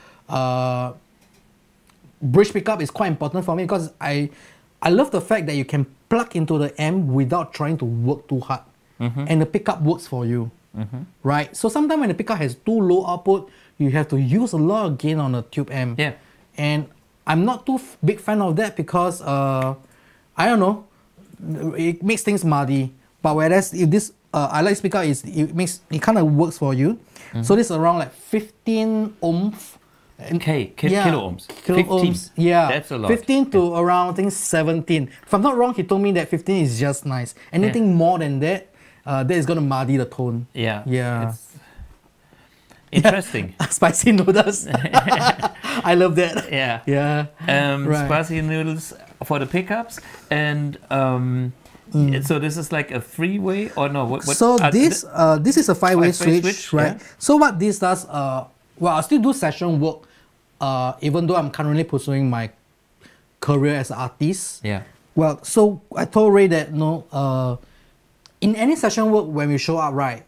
bridge pickup is quite important for me because I love the fact that you can plug into the amp without trying to work too hard. And the pickup works for you. Right? So sometimes when the pickup has too low output, you have to use a lot of gain on a tube amp.
Yeah.
And I'm not too big fan of that because I don't know, it makes things muddy. But whereas if this I like this pickup is it kind of works for you. So this is around like 15 ohms.
Kilo ohms. 15.
Yeah,
That's a lot.
15 to around I think 17. If I'm not wrong, he told me that 15 is just nice. Anything more than that, that is gonna muddy the tone.
Yeah.
Yeah.
It's interesting.
Spicy noodles. I love that.
Yeah.
Yeah. Right.
Spicy noodles for the pickups, and so this is like a three-way or no? What,
So this is a five-way
Five-way
switch,
switch,
right?
yeah.
So what this does, well, I still do session work, even though I'm currently pursuing my career as an artist.
Yeah.
Well, so I told Ray that in any session work when we show up, right,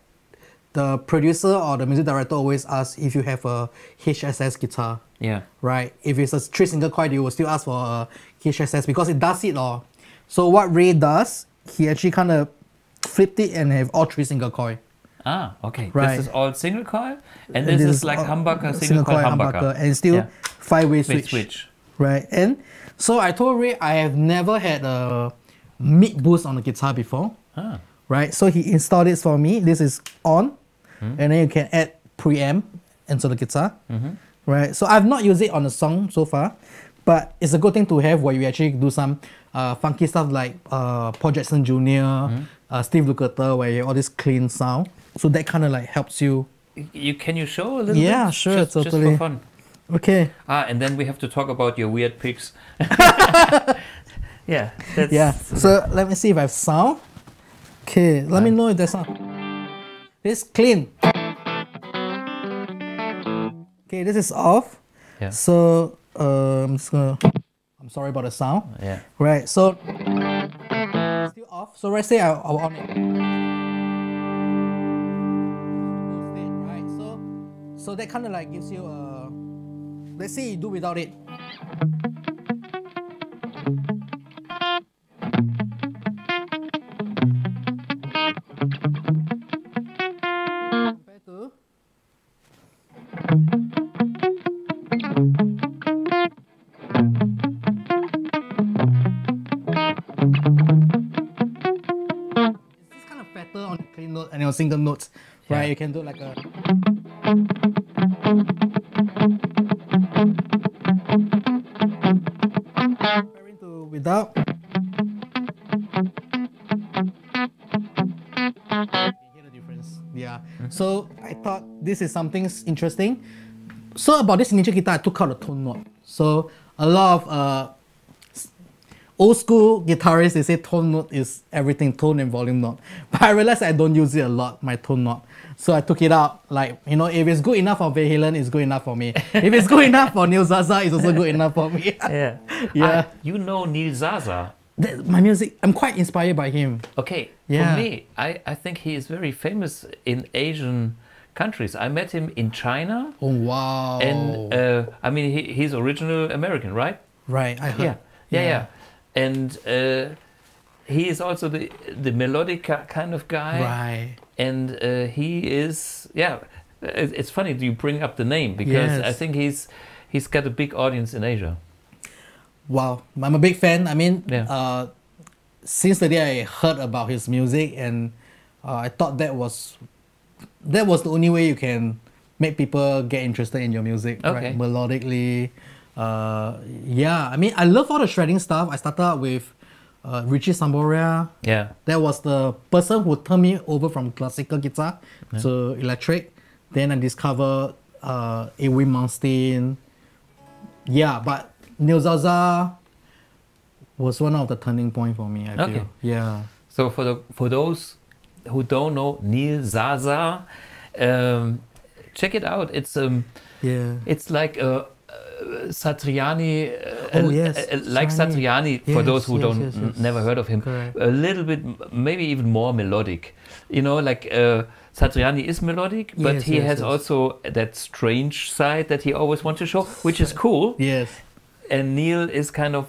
the producer or the music director always asks if you have a HSS guitar.
Yeah.
Right? If it's a 3-single coil, they will still ask for a HSS because it does it all. So what Ray does, he actually kind of flipped it and have all 3-single coil.
Ah, okay.
Right.
This is all single coil, and this is like humbucker, single coil humbucker.
and still
Yeah.
five-way
Wait,
switch. Right? And so I told Ray I have never had a mid boost on the guitar before.
Ah.
Right? So he installed it for me. This is on, and then you can add preamp into the guitar. Right? So I've not used it on a song so far, but it's a good thing to have where you actually do some funky stuff like Paul Jackson Jr., Steve Lukather, where you have all this clean sound. So that kind of like helps you.
Can you show a little bit?
Yeah, sure,
just
totally.
for fun.
Okay.
And then we have to talk about your weird picks. Yeah. That's,
Yeah. So let me see if I have sound. Okay. Let me know if there's sound. This clean. Okay, this is off.
Yeah.
So I'm just gonna. I'm sorry about the sound.
Yeah.
Right. So still off. So let's say I'll on it. Right. So that kind of like gives you a. Let's say you do without it. on single notes, right? You can do like a. Comparing to without. Hear the difference. Yeah. So I thought this is something interesting. So about this signature guitar, I took out the tone knot. So a lot of old school guitarists, they say tone knot is everything, tone and volume knot. But I realized I don't use it a lot, my tone knot. So I took it out. Like, you know, if it's good enough for Van Halen, it's good enough for me. If it's good enough for Neil Zaza, it's also good enough for me.
Yeah.
Yeah.
You know Neil Zaza.
My music, I'm quite inspired by him.
Okay.
Yeah.
For me, I think he is very famous in Asian countries. I met him in China.
Oh, wow.
And I mean, he's original American, right?
Right, I heard.
Yeah. And he is also the melodic kind of guy.
Right.
And he is, it's funny you bring up the name because
Yes.
I think he's got a big audience in Asia.
Wow, I'm a big fan. I mean,
Yeah.
Since the day I heard about his music, and I thought that was the only way you can make people get interested in your music,
Okay.
right? Melodically. Yeah, I mean, I love all the shredding stuff. I started out with Richie Sambora.
Yeah.
That was the person who turned me over from classical guitar to electric. Then I discovered Edwin Malmsteen. Yeah, but Neil Zaza was one of the turning point for me, I
Okay.
feel. Yeah.
So for those who don't know Neil Zaza, check it out.
Yeah.
It's like a Satriani,
Oh, yes,
like Satriani. For
Yes,
those who
yes,
don't
yes, yes.
never heard of him,
Correct.
a little bit, maybe even more melodic. You know, like Satriani is melodic, but
Yes,
he
yes,
has
yes.
also that strange side that he always wants to show, which is cool.
Yes.
And Neil is kind of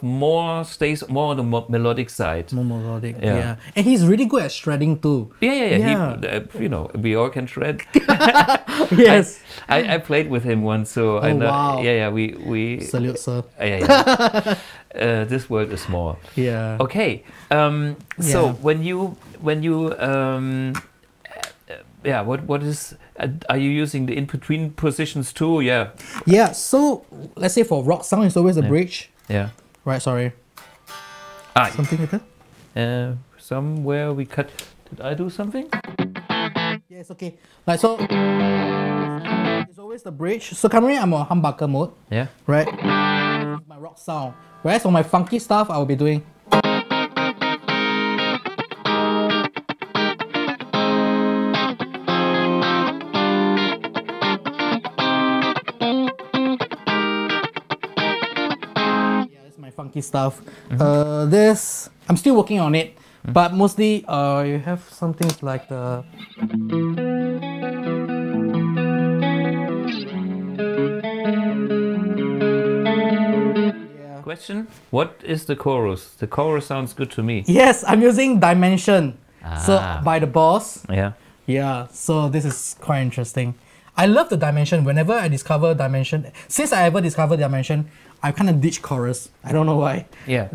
stays more on the melodic side.
More melodic.
Yeah.
Yeah. And he's really good at shredding too.
Yeah. He, you know, we all can shred.
Yes.
I played with him once, so I
Oh,
know.
wow.
Yeah, we.
Salute, sir.
Yeah. This world is small.
Yeah.
Okay. So
Yeah.
when you what is? Are you using the in between positions too? Yeah.
Yeah. So let's say for rock sound, it's always a bridge.
Yeah.
Right. Sorry.
Ah,
Something like that.
somewhere we cut. Did I do something?
Yeah, it's okay. Like so, it's always the bridge. So currently I'm on humbucker mode,
Yeah.
right? My rock sound. Whereas for my funky stuff, I will be doing. Yeah, that's my funky stuff. This I'm still working on it, but mostly you have some things like the. Yeah.
Question: what is the chorus? The chorus sounds good to me.
Yes, I'm using Dimension. So
Ah.
by the Boss.
Yeah.
Yeah, so this is quite interesting. I love the Dimension. Whenever I discover Dimension, since I ever discovered Dimension, I kind of ditch chorus. I don't know why.
Yeah.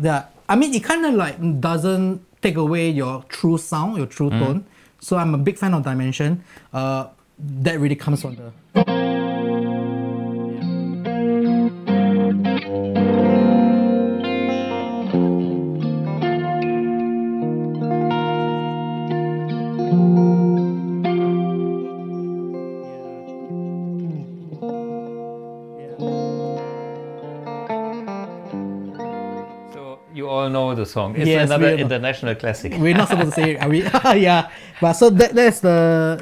I mean, it kind of like doesn't take away your true sound, your true tone. So I'm a big fan of Dimension. That really comes from the.
So you all know the song. It's
Yes,
another
we know.
international classic.
We're not supposed to say it, are we? Yeah. But so that's the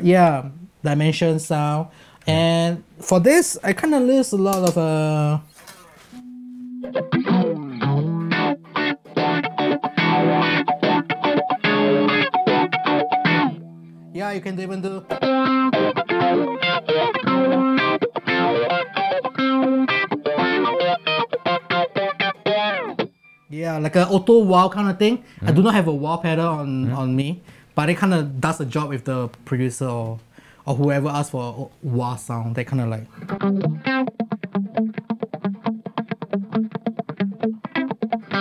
Dimension sound. And for this, I kind of list a lot of yeah, you can even do. Yeah, like an auto wah kind of thing. I do not have a wah pedal on me, but it kind of does the job if the producer or whoever asks for a wah sound. They kind of like.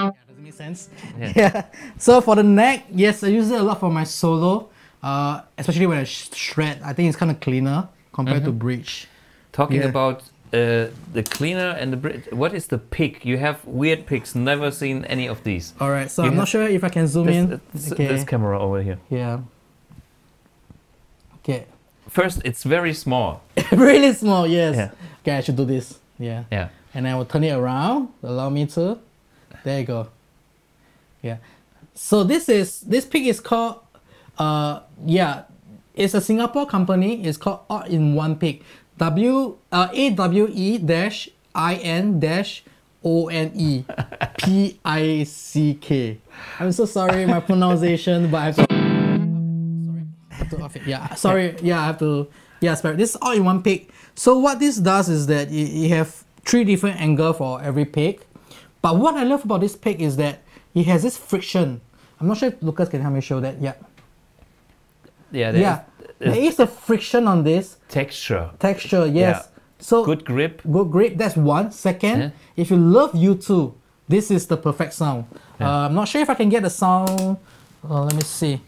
Yeah, does it make sense?
Yeah.
Yeah. So for the neck, yes, I use it a lot for my solo. Especially when I shred, I think it's kind of cleaner compared to bleach.
Talking
Yeah.
about the cleaner and the what is the pick? You have weird picks. Never seen any of these.
All right, so
You
I'm not
have
sure if I can zoom in.
This camera over here.
Yeah. Okay.
First, it's very small.
Really small, yes.
Yeah.
Okay, I should do this. Yeah.
Yeah.
And I will turn it around. Allow me to. There you go. Yeah. So this pick is called it's a Singapore company. It's called All in One Pick. AWE-IN-ONE PICK. I'm so sorry my pronunciation, but I have to. Sorry, I have to off it. Yeah, sorry. Yeah, I have to. Yeah, spare. This is All in One Pick. So what this does is that you have 3 different angles for every pick. But what I love about this pick is that it has this friction. I'm not sure if Lucas can help me show that. Yeah.
Yeah.
There is a friction on this
Texture.
texture. Yes.
Yeah.
So
Good grip.
good grip. That's one. Second,
Yeah.
if you love U2, this is the perfect sound.
Yeah.
I'm not sure if I can get the sound. Let me see.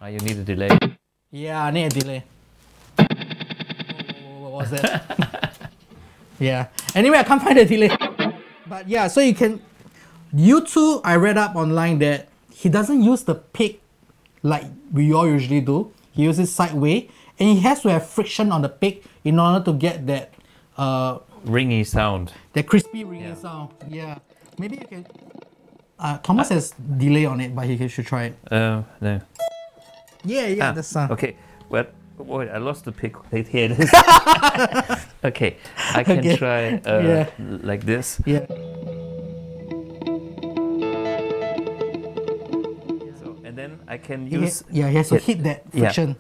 You need a delay.
Yeah, I need a delay. What was that? Yeah. Anyway, I can't find the delay. But yeah, so you can. U2, I read up online that he doesn't use the pick like we all usually do. He uses sideways, and he has to have friction on the pick in order to get that
Ringy sound.
that crispy ringing
Yeah.
sound. Yeah. Maybe you can. Thomas has delay on it, but he should try it.
No.
Yeah, the sound.
Okay. Well, wait, I lost the pick. Wait, here it is. Okay. I can
Okay.
try
Yeah.
like this.
Yeah.
So, and then I can
He
use.
he has to hit that
Yeah.
friction.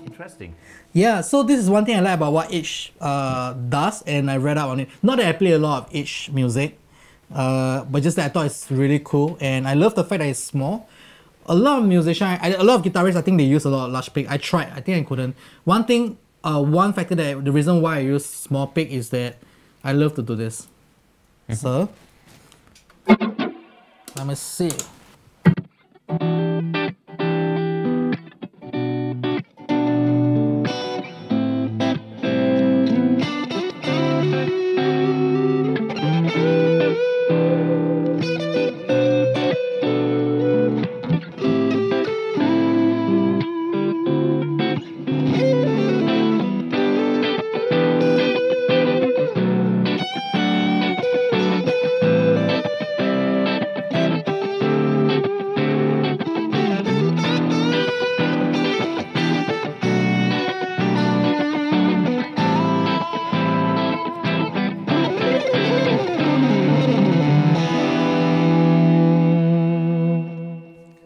Interesting.
Yeah, so this is one thing I like about what H does, and I read up on it. Not that I play a lot of H music, but just that I thought it's really cool, and I love the fact that it's small. A lot of musicians, a lot of guitarists, I think they use a lot of large pick. I tried, I think I couldn't. One thing, one factor that the reason why I use small pick is that I love to do this. So, let me see.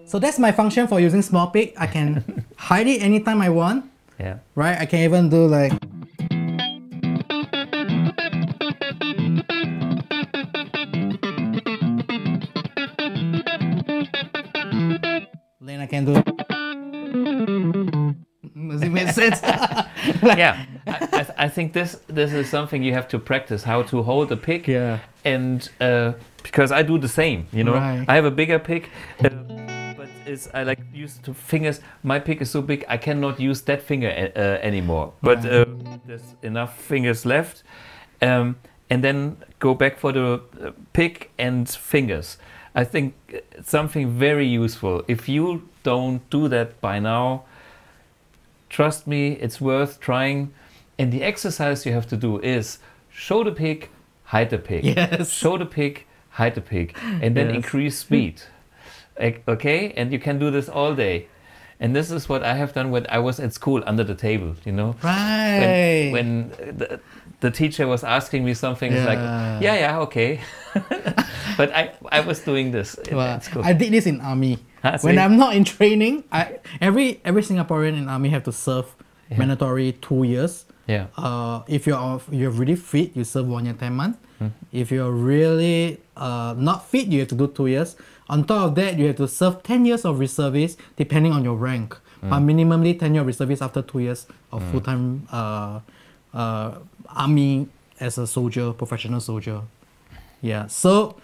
So that's my function for using small pick. I can hide it anytime I want,
Yeah.
right? I can even do like. Then I can do. Does it make sense?
Yeah. I think this is something you have to practice, how to hold a pick.
Yeah.
And because I do the same, you know.
Right.
I have a bigger pick, but I like use the fingers. My pick is so big I cannot use that finger anymore. But there's enough fingers left, and then go back for the pick and fingers. I think it's something very useful. If you don't do that by now, trust me, it's worth trying. And the exercise you have to do is show the pick, hide the pick.
Yes.
Show the pick, hide the pick, and then
Yes.
increase speed. Okay, and you can do this all day. And this is what I have done when I was at school under the table, you know.
Right.
When the teacher was asking me something, it's like, yeah, okay. But I was doing this at school.
I did this in army.
Ah,
When
see?
I'm not in training, every Singaporean in army have to serve mandatory 2 years.
Yeah.
If you're really fit, you serve 1 year 10 months. If you're really not fit, you have to do 2 years. On top of that, you have to serve 10 years of reservice depending on your rank. But minimally 10 years of reservice after 2 years of full-time army as a soldier, professional soldier. Yeah. So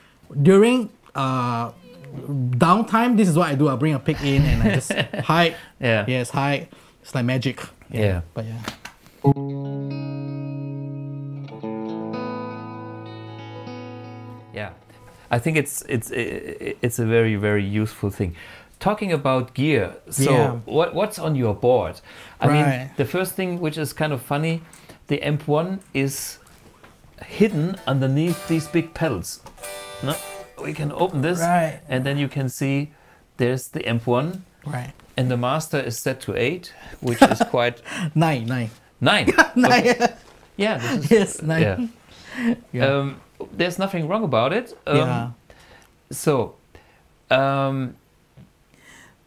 during downtime, this is what I do. I bring a pig in and I just hike.
Yeah.
Yes, hike. It's like magic.
Yeah.
But yeah.
Yeah, I think it's a very, very useful thing. Talking about gear, so
Yeah.
what's on your board? I mean,
Right.
the first thing which is kind of funny, the M1 is hidden underneath these big pedals. No, we can open this,
Right.
and then you can see there's the M1,
Right.
and the master is set to 8, which is quite
9.
9.
Nine.
Yeah, this is,
Yes, 9.
yeah.
Yeah.
There's nothing wrong about it.
Yeah.
So,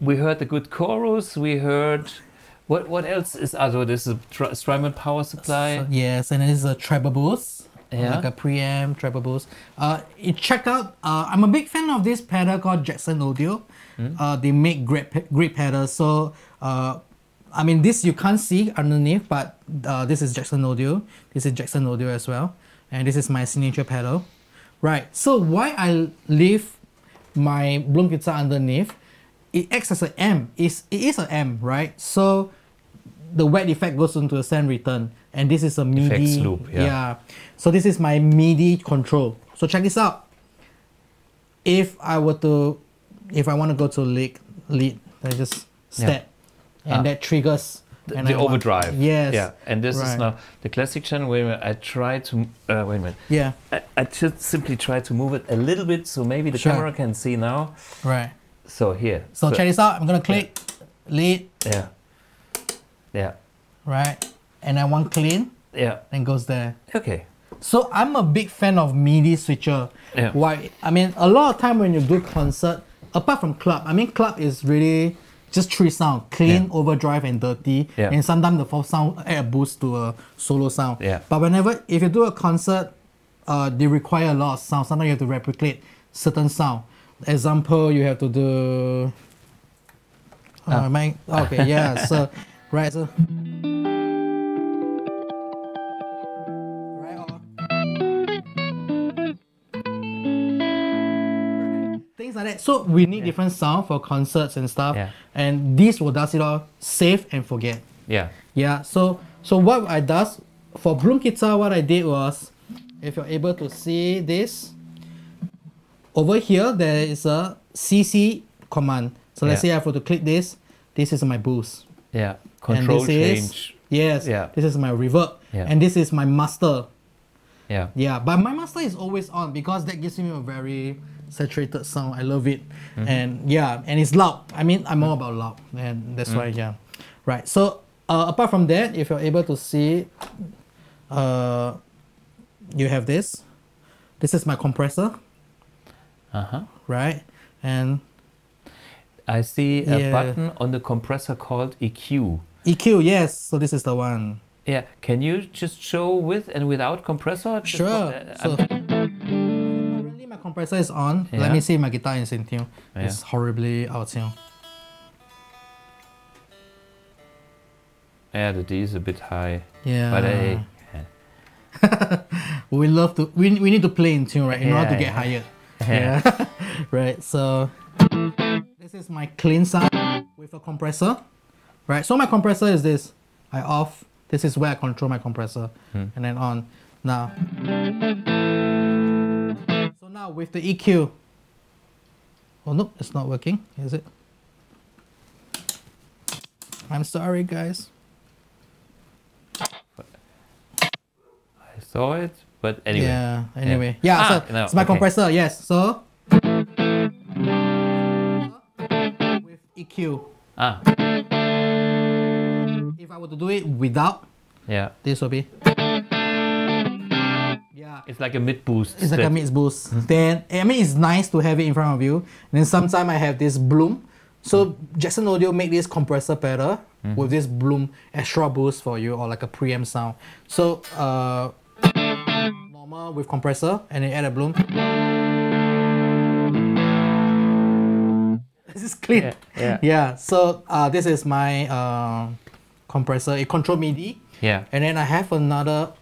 we heard the good chorus. We heard what else is? Also, this is a Strymon power supply.
So, yes, and it is a treble boost.
Yeah.
Like a preamp treble boost. Check out. I'm a big fan of this pedal called Jackson Audio. They make great pedals. So, I mean, this you can't see underneath, but this is Jackson Audio. This is Jackson Audio as well, and this is my signature pedal. Right. So why I leave my Bloom guitar underneath? It acts as an amp. It is an amp, right? So the wet effect goes into the send return, and this is a MIDI
Effects loop, yeah.
So this is my MIDI control. So check this out. If I want to go to lead, I just step, and that triggers and
The
I want-
overdrive.
Yes.
Yeah. And this is
Right.
now the classic channel. Wait a minute. I try to wait a minute.
Yeah.
I should simply try to move it a little bit so maybe the
Sure.
camera can see now.
Right.
So here.
So check this out. I'm gonna click lead,
Yeah. Yeah.
right, and I want clean,
Yeah.
and goes there.
Okay.
So I'm a big fan of MIDI switcher.
Yeah.
Why? I mean, a lot of time when you do concert, apart from club, I mean, club is really just 3 sound: clean,
Yeah.
overdrive, and dirty.
Yeah.
And sometimes the 4th sound add a boost to a solo sound.
Yeah.
But if you do a concert, they require a lot of sound. Sometimes you have to replicate certain sound. Example, you have to do. Okay, yeah. So, right. So. Right. Things like that. So we need different sound for concerts and stuff.
Yeah.
And this will does it all save and forget.
Yeah.
Yeah. So what I does for Bloom guitar, what I did was, if you're able to see this, over here there is a CC command. So let's say I have to click this. This is my boost.
Yeah.
And
Control
this
change.
Yes.
Yeah.
This is my reverb.
Yeah.
And this is my master.
Yeah.
Yeah. But my master is always on because that gives me a very saturated sound. I love it. And yeah, and it's loud. I mean, I'm all about loud. And that's why, yeah. Right. So apart from that, if you're able to see, you have this. This is my compressor.
Uh-huh.
Right. And
I see a
Yeah.
button on the compressor called EQ.
EQ, yes. So this is the one.
Yeah. Can you just show with and without compressor? Just
Sure. So
I'm-
currently my compressor is on. Let
Yeah.
me see if my guitar is in tune.
Yeah.
It's horribly out of tune.
yeah, the D is a bit high.
Yeah.
But
we love to. We need to play in tune, right? In order to
Yeah,
get
yeah.
hired.
Yeah.
Yeah. Right. So this is my clean sound with a compressor. Right. So my compressor is this. I off. This is where I control my compressor, and then on. Now. So now with the EQ. Oh nope, it's not working. Is it? I'm sorry, guys.
I saw it, but anyway.
Yeah. Anyway. Yeah.
Ah,
So
no,
it's my
okay.
compressor. Yes. So with EQ.
Ah.
If I were to do it without,
Yeah.
this will be. Yeah.
It's like a mid boost.
It's like a mix boost. Then I mean, it's nice to have it in front of you. And then sometimes I have this Bloom So Jackson Audio make this compressor pedal with this Bloom extra boost for you, or like a preamp sound. So normal with compressor, and then add a Bloom. This is clean.
Yeah.
So this is my compressor. It control MIDI.
Yeah.
And then I have another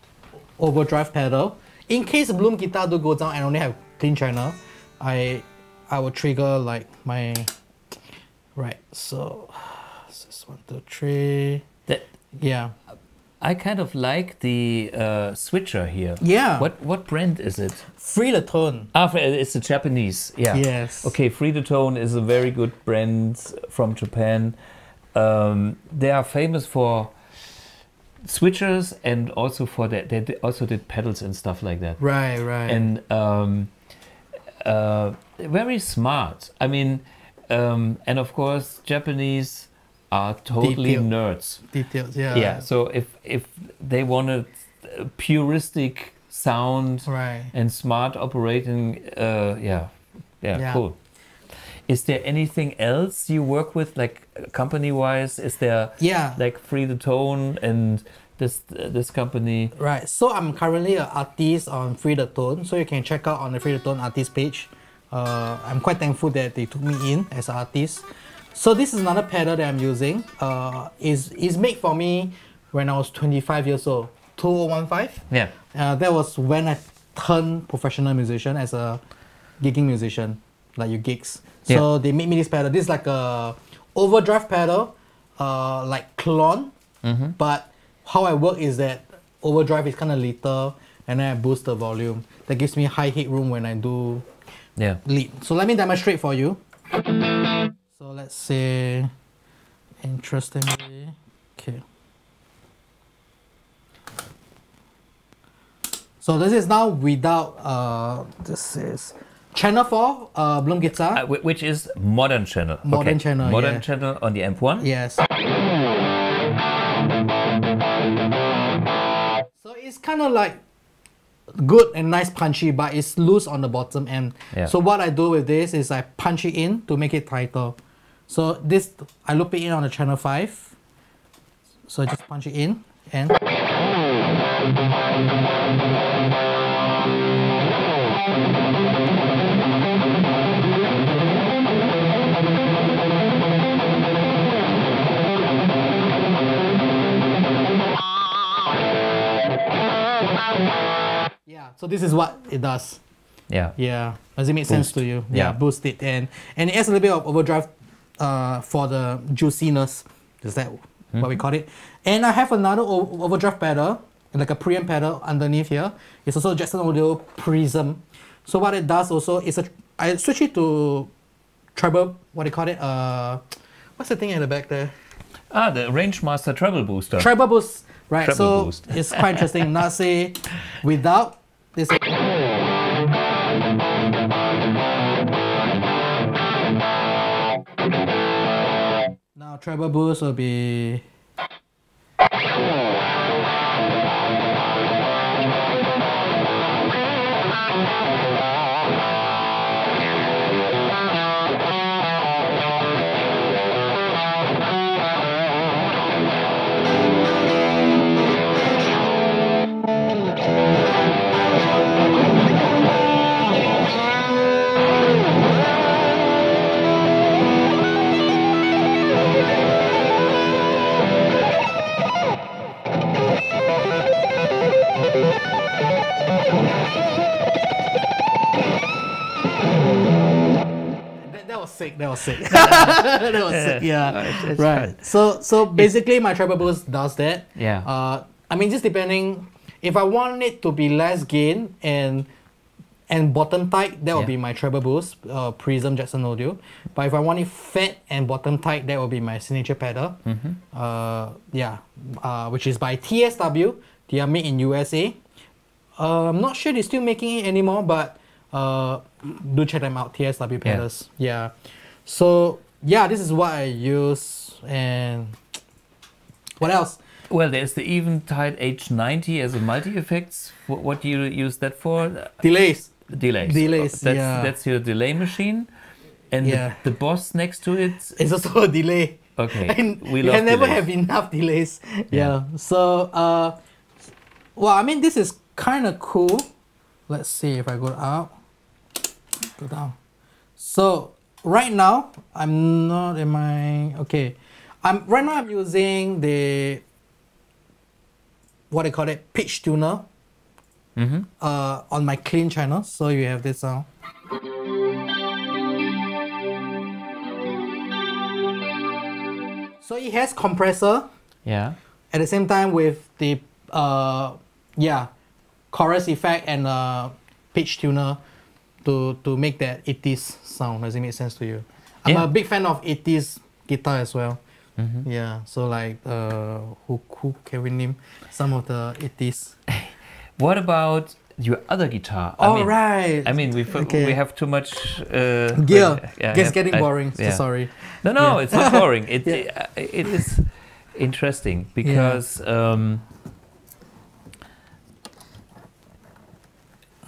overdrive pedal. In case Bloom guitar do go down and only have clean channel, I will trigger like my So this 1, 2, 3.
That,
Yeah.
I kind of like the switcher here.
Yeah.
What brand is it?
Free the tone.
It's a Japanese. Yeah.
Yes.
Okay, Free the Tone is a very good brand from Japan. They are famous for switchers and also for that. They also did pedals and stuff like that.
Right.
And very smart. I mean, and of course, Japanese are totally
Detailed. nerds. Details. Yeah.
Yeah. So if they wanted a puristic sound
Right.
and smart operating, yeah, cool. Is there anything else you work with, like company-wise? Is there
Yeah.
like Free the Tone and this company?
Right. So I'm currently an artist on Free the Tone, so you can check out on the Free the Tone artist page. I'm quite thankful that they took me in as an artist. So this is another pedal that I'm using. Is made for me when I was 25 years old, 2015.
Yeah.
That was when I turned professional musician as a gigging musician, like your gigs. So they made me this pedal. This is like a overdrive pedal, like clone. But how I work is that overdrive is kind of little, and then I boost the volume. That gives me high headroom when I do lead. So let me demonstrate for you. So let's say, interestingly, okay. So this is now without, this is channel 4 Bloom guitar.
Which is modern channel.
Modern channel,
Modern
yeah.
channel on the amp1.
Yes. So it's kind of like good and nice punchy, but it's loose on the bottom end.
Yeah.
So what I do with this is I punch it in to make it tighter. So this, I loop it in on the channel 5. So I just punch it in and yeah, so this is what it does.
Yeah.
Yeah, does it make sense to you?
Yeah.
Boost it, and it adds a little bit of overdrive for the juiciness. Is that what we call it? And I have another overdrive pedal, like a preamp pedal underneath here. It's also Jackson Audio Prism. So what it does also is I switch it to treble. What do you call it? What's the thing at the back there?
The Rangemaster Treble Booster.
Treble boost. Right.
Treble
so
boost.
it's quite interesting. Now say without this. Now treble boost will be. That was sick. That was sick. That was sick. Yeah.
It's
Right.
fun.
So basically, my treble boost does that.
Yeah.
I mean, just depending. If I want it to be less gain and bottom tight, that will be my treble boost, Prism Jackson Audio. But if I want it fat and bottom tight, that will be my signature pedal. Which is by TSW. They are made in USA. I'm not sure they're still making it anymore, but do check them out. TSW pedals. Yeah. So yeah, this is what I use. And what else?
Well, there's the Eventide H90 as a multi-effects. What do you use that for?
Delays.
Delays.
Delays,
That's,
yeah.
that's your delay machine. And
Yeah.
the boss next to it.
It's also a delay.
Okay,
And
we
you
love
can never
delays.
have enough delays.
Yeah.
So, well, I mean, this is kind of cool. Let's see if I go up, go down. So right now, I'm not in my, okay. Right now I'm using the, what they call it, pitch tuner
Mm-hmm.
on my clean channel. So you have this sound. So it has compressor
Yeah.
at the same time with the chorus effect and pitch tuner to make that 80s sound. Does it make sense to you? I'm
Yeah.
a big fan of 80s guitar as well.
Mm-hmm.
Yeah, so like who can we name some of the 80s?
What about your other guitar?
All right.
I mean,
Okay.
we have too much
Gear.
yeah,
It's getting boring. So
yeah.
sorry.
No,
Yeah.
it's not boring.
Yeah.
It is interesting because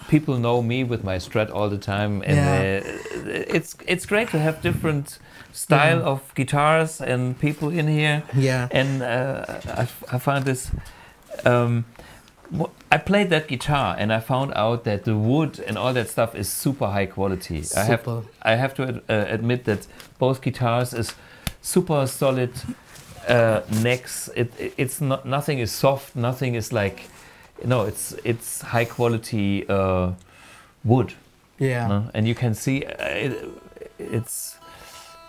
people know me with my Strat all the time, and it's great to have different style of guitars and people in here.
Yeah.
And I found this. I played that guitar and I found out that the wood and all that stuff is super high quality.
Super.
I have to admit that both guitars is super solid necks. It's not, nothing is soft. Nothing is like, no. It's high quality wood.
Yeah.
No? And you can see it's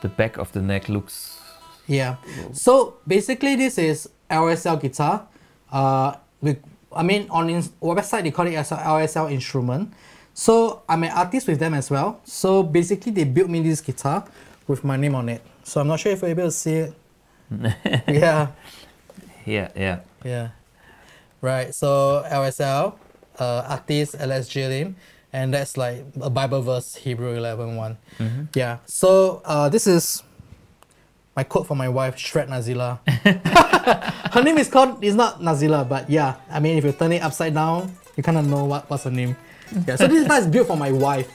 the back of the neck looks.
Yeah. So basically, this is LSL guitar. I mean, on website they call it as a LSL instrument. So I'm an artist with them as well. So basically, they built me this guitar with my name on it. So I'm not sure if you're able to see it. Yeah.
Yeah.
Right. So LSL, artist LSJ Lim, and that's like a Bible verse, Hebrew 11:1.
Mm-hmm.
Yeah. So this is my quote for my wife, Shred Nazila. Her name is not Nazila, but yeah, I mean, if you turn it upside down, you kind of know what's her name. Yeah, so this guitar is built for my wife.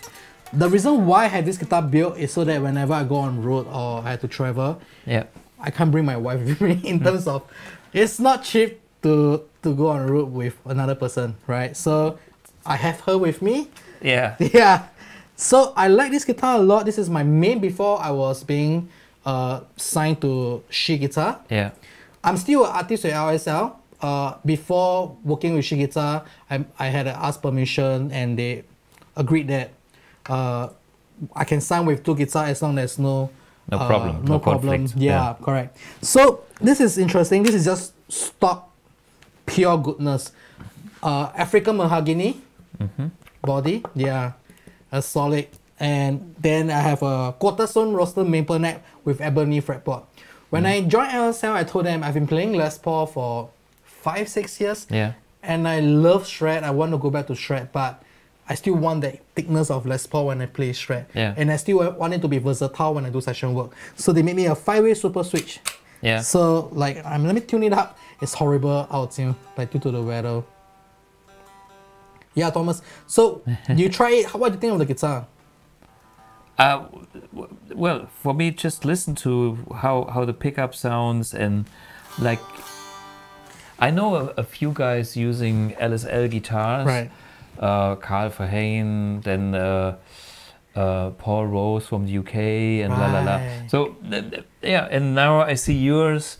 The reason why I had this guitar built is so that whenever I go on road or I have to travel,
Yeah.
I can't bring my wife with me in terms of, it's not cheap to go on road with another person, right? So I have her with me.
Yeah.
Yeah. So I like this guitar a lot. This is my main before I was being signed to She Guitar.
Yeah.
I'm still an artist with LSL. Before working with She Guitar, I had to ask permission and they agreed that I can sign with two guitars as long as there's no
problem,
no
no
problem.
conflict.
Yeah, correct. So this is interesting. This is just stock pure goodness. African mahogany body. Yeah, a solid. And then I have a quarter-stone roasted maple neck with ebony fretboard. When I joined LSL, I told them I've been playing Les Paul for 5-6 years.
Yeah.
And I love shred. I want to go back to shred, but I still want the thickness of Les Paul when I play shred.
Yeah.
And I still want it to be versatile when I do session work. So they made me a 5-way super switch.
Yeah.
So like, let me tune it up. It's horrible out, like due to the weather. Yeah, Thomas. So you try it. What do you think of the guitar?
Well, for me, just listen to how the pickup sounds, and like I know a few guys using LSL guitars,
Right.
Carl Verheyen, then Paul Rose from the UK, and la la la.
Right.
So yeah, and now I see yours.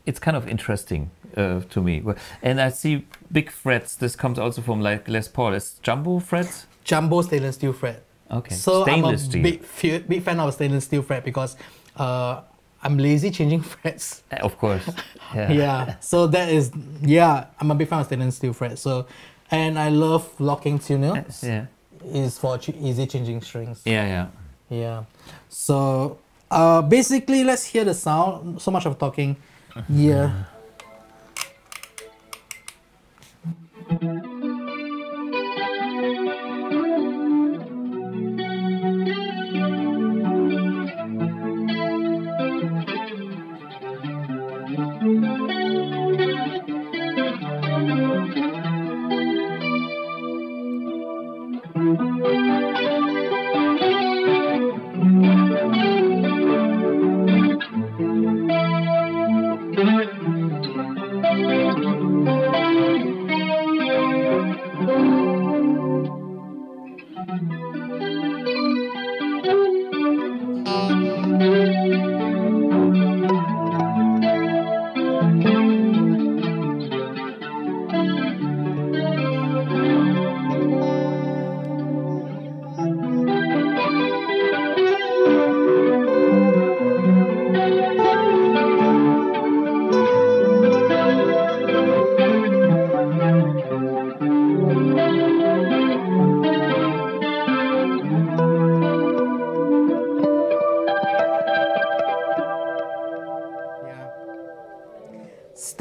It's kind of interesting to me, and I see big frets. This comes also from like Les Paul. It's jumbo frets.
Jumbo stainless steel fret.
Okay.
So
Stainless
I'm a
steel.
big fan of stainless steel fret because I'm lazy changing frets.
Of course. Yeah.
Yeah. So that is, yeah, I'm a big fan of stainless steel fret. So, and I love locking tuner.
Yeah.
Is for easy changing strings.
Yeah. Yeah.
Yeah. So basically, let's hear the sound. So much of talking. Yeah.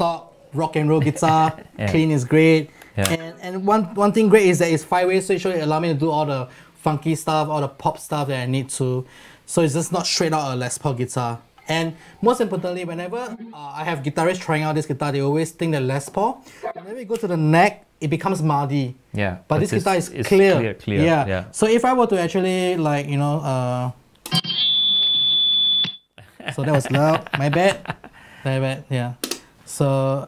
stock rock and roll guitar.
Yeah.
Clean is great.
Yeah.
And one thing great is that it's 5-way switch, so it allows me to do all the funky stuff, all the pop stuff that I need to. So it's just not straight out a Les Paul guitar. And most importantly, whenever I have guitarists trying out this guitar, they always think that Les Paul, whenever you go to the neck, it becomes muddy.
Yeah.
But this guitar is clear.
Clear. Yeah.
So if I were to actually like, you know, so that was loud, my bad. Yeah. So,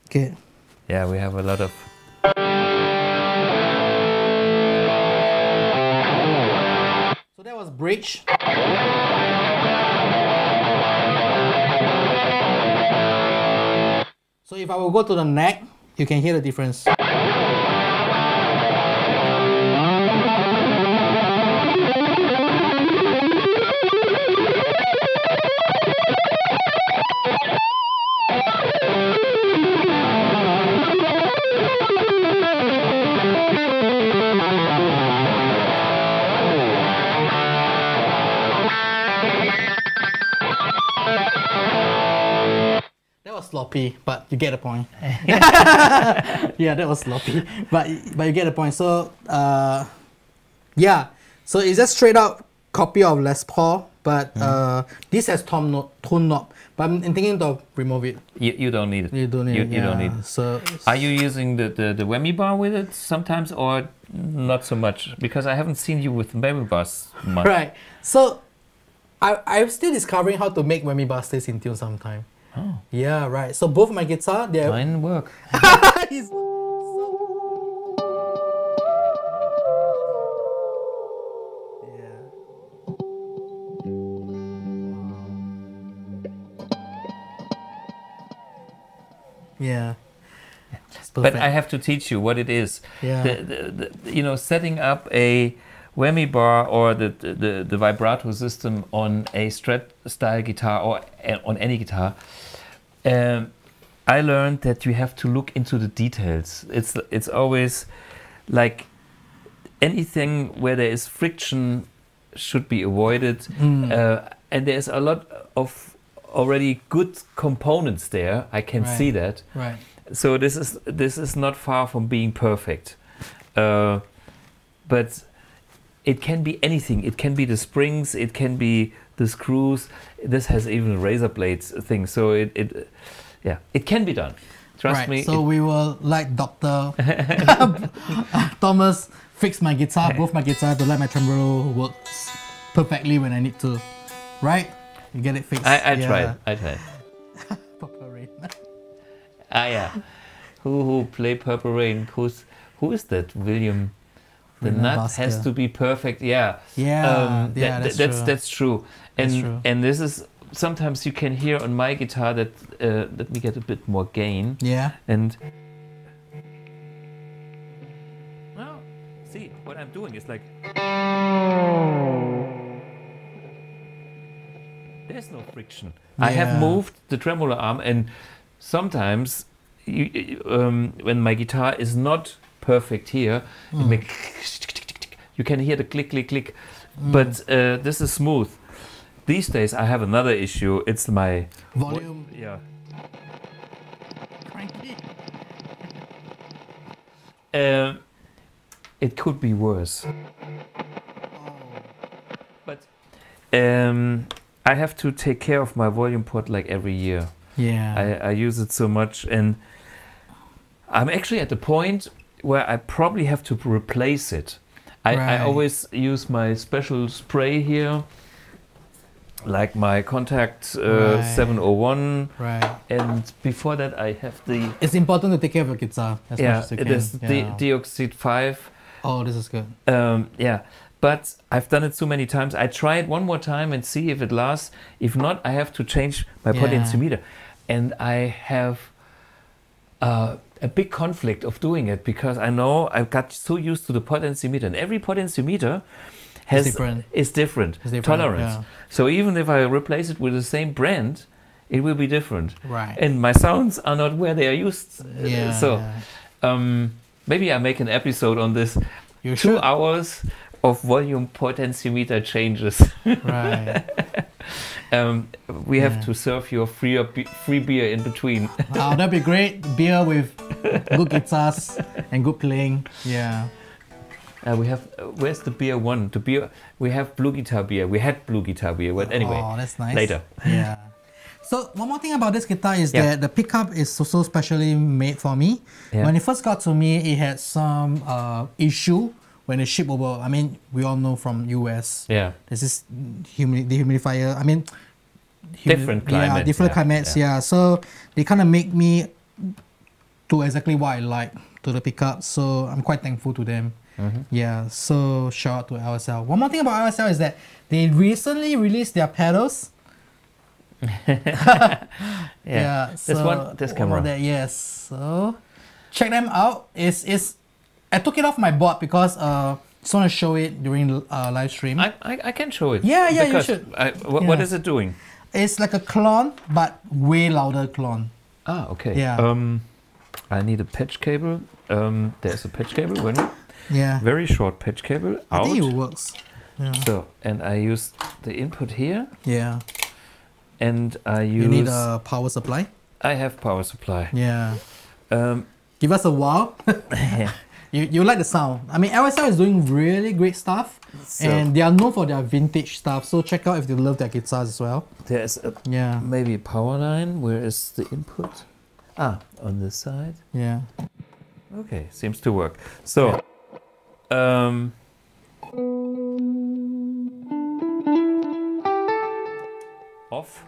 okay.
Yeah, we have a lot of.
So that was bridge. So if I will go to the neck, you can hear the difference. That was sloppy, but you get the point. Yeah, that was sloppy, but you get the point. So yeah, so it's just straight out copy of Les Paul, but this has tone knob. But I'm thinking to remove it.
You don't need it.
You don't need it.
You don't need it.
So
Are you using the whammy bar with it sometimes, or not so much? Because I haven't seen you with whammy bars much.
right. So I'm still discovering how to make whammy bar stays in tune sometime.
Oh,
Yeah, right. So both my guitar, they're
fine work.
He's- Yeah. It's
But
perfect.
I have to teach you what it is.
Yeah.
The setting up a whammy bar or the vibrato system on a Strat style guitar or on any guitar. I learned that you have to look into the details. It's always like anything where there is friction should be avoided, and there's a lot of already good components there. I can
Right.
see that.
Right.
So this is not far from being perfect, but it can be anything. It can be the springs. It can be the screws. This has even a razor blades thing. So it can be done. Trust
Right.
me.
So we will let Dr. Thomas fix my guitar, both my guitar, to let my tremolo work perfectly when I need to. Right? You get it fixed.
I tried. I tried.
Purple Rain.
Yeah. Who play Purple Rain? Who is that? William. The
William
nut has
Busker.
to be perfect. Yeah.
Yeah. Yeah, that's true.
That's true. And
That's true.
and this is sometimes you can hear on my guitar that let me get a bit more gain.
Yeah.
And well, see what I'm doing is like there's no friction. I have
Yeah.
moved the tremolo arm, and sometimes when my guitar is not perfect here, it makes you can hear the click click click, but this is smooth. These days I have another issue. It's my
Volume.
yeah.
Cranky.
It could be worse. But I have to take care of my volume port like every year.
Yeah.
I use it so much, and I'm actually at the point where I probably have to replace it. I
Right.
always use my special spray here, like my Contact
Right.
701,
Right.
and before that I have the
It's important to take care of your guitar as much as you
it
can.
is the Deoxide 5.
Oh, this is good.
Yeah, but I've done it so many times. I try it one more time and see if it lasts. If not, I have to change my
Yeah.
potentiometer, and I have a big conflict of doing it because I know I've got so used to the potentiometer, and every potentiometer has
different.
is different,
It's different,
tolerance.
yeah.
So even if I replace it with the same brand, it will be different.
Right.
And my sounds are not where they are used.
Yeah.
So maybe I make an episode on this.
You
2
should.
hours of volume potentiometer changes.
Right.
We have
Yeah.
to serve you a free beer in between.
Oh, that'd be great. Beer with good guitars and good playing. Yeah.
We have where's the beer one? The beer we have blue guitar beer. We had blue guitar beer, but anyway,
Oh, that's nice.
later.
Yeah. So one more thing about this guitar is
Yeah.
that the pickup is so specially made for me.
Yeah.
When it first got to me, it had some issue when it shipped over. I mean, we all know from US.
Yeah,
This is dehumidifier. I mean,
Different climates,
Yeah, different
yeah,
climates.
yeah.
Yeah. So they kind of make me do exactly what I like to the pickup. So I'm quite thankful to them.
Mm-hmm.
Yeah. So shout out to LSL. One more thing about LSL is that they recently released their pedals.
yeah. This
so
one, this
all
camera.
that, yes. So check them out. It's I took it off my board because just want to show it during live stream.
I can show it.
Yeah, yeah, you
because
should.
What
Yeah.
is it doing?
It's like a clone, but way louder clone.
Ah, okay.
Yeah.
I need a patch cable. There's a patch cable.
Yeah.
Very short patch cable.
I
Out.
think it works. Yeah.
So, and I use the input here,
Yeah.
and I use.
You need a power supply.
I have power supply.
Yeah.
Um,
Give us a wow.
yeah.
You like the sound. I mean, LSL is doing really great stuff,
So-
and they are known for their vintage stuff. So check out if you love their guitars as well.
There's a,
Yeah.
maybe a power line. Where is the input? Ah, on this side.
Yeah.
Okay, seems to work. So, off.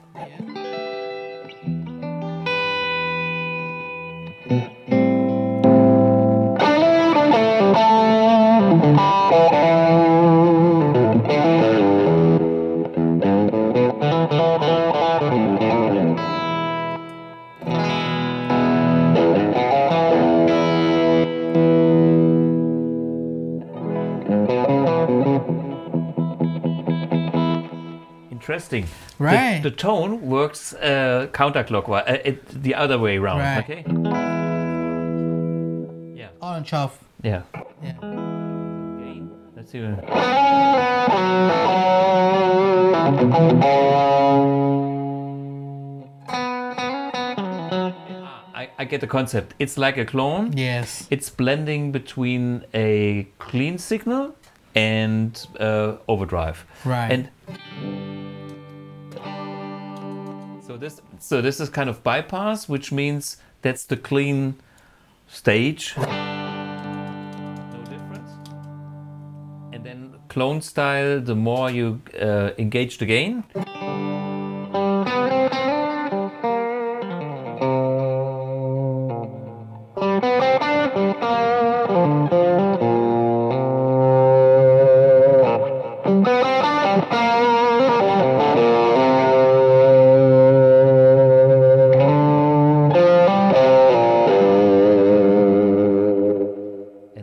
Interesting.
Right.
The tone works counterclockwise, the other way around.
Right.
Okay. Yeah.
On 12.
Yeah.
Yeah.
Gain. Let's see. I get the concept. It's like a clone.
Yes.
It's blending between a clean signal and overdrive.
Right.
And so this is kind of bypass, which means that's the clean stage. No difference. And then clone style, the more you engage the gain.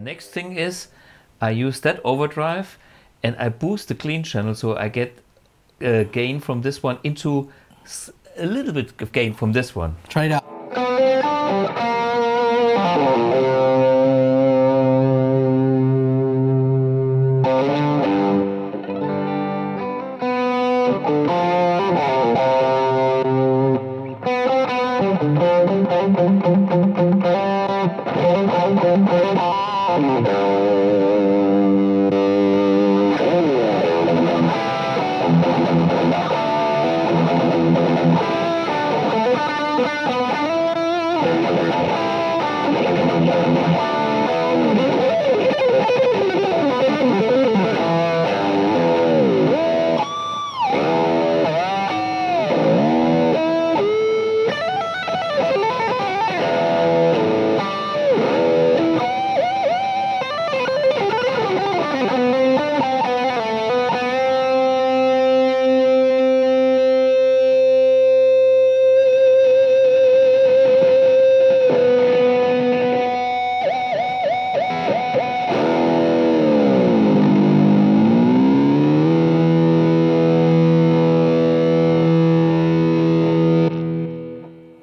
Next thing is I use that overdrive and I boost the clean channel so I get gain from this one into a little bit of gain from this one.
Try it out.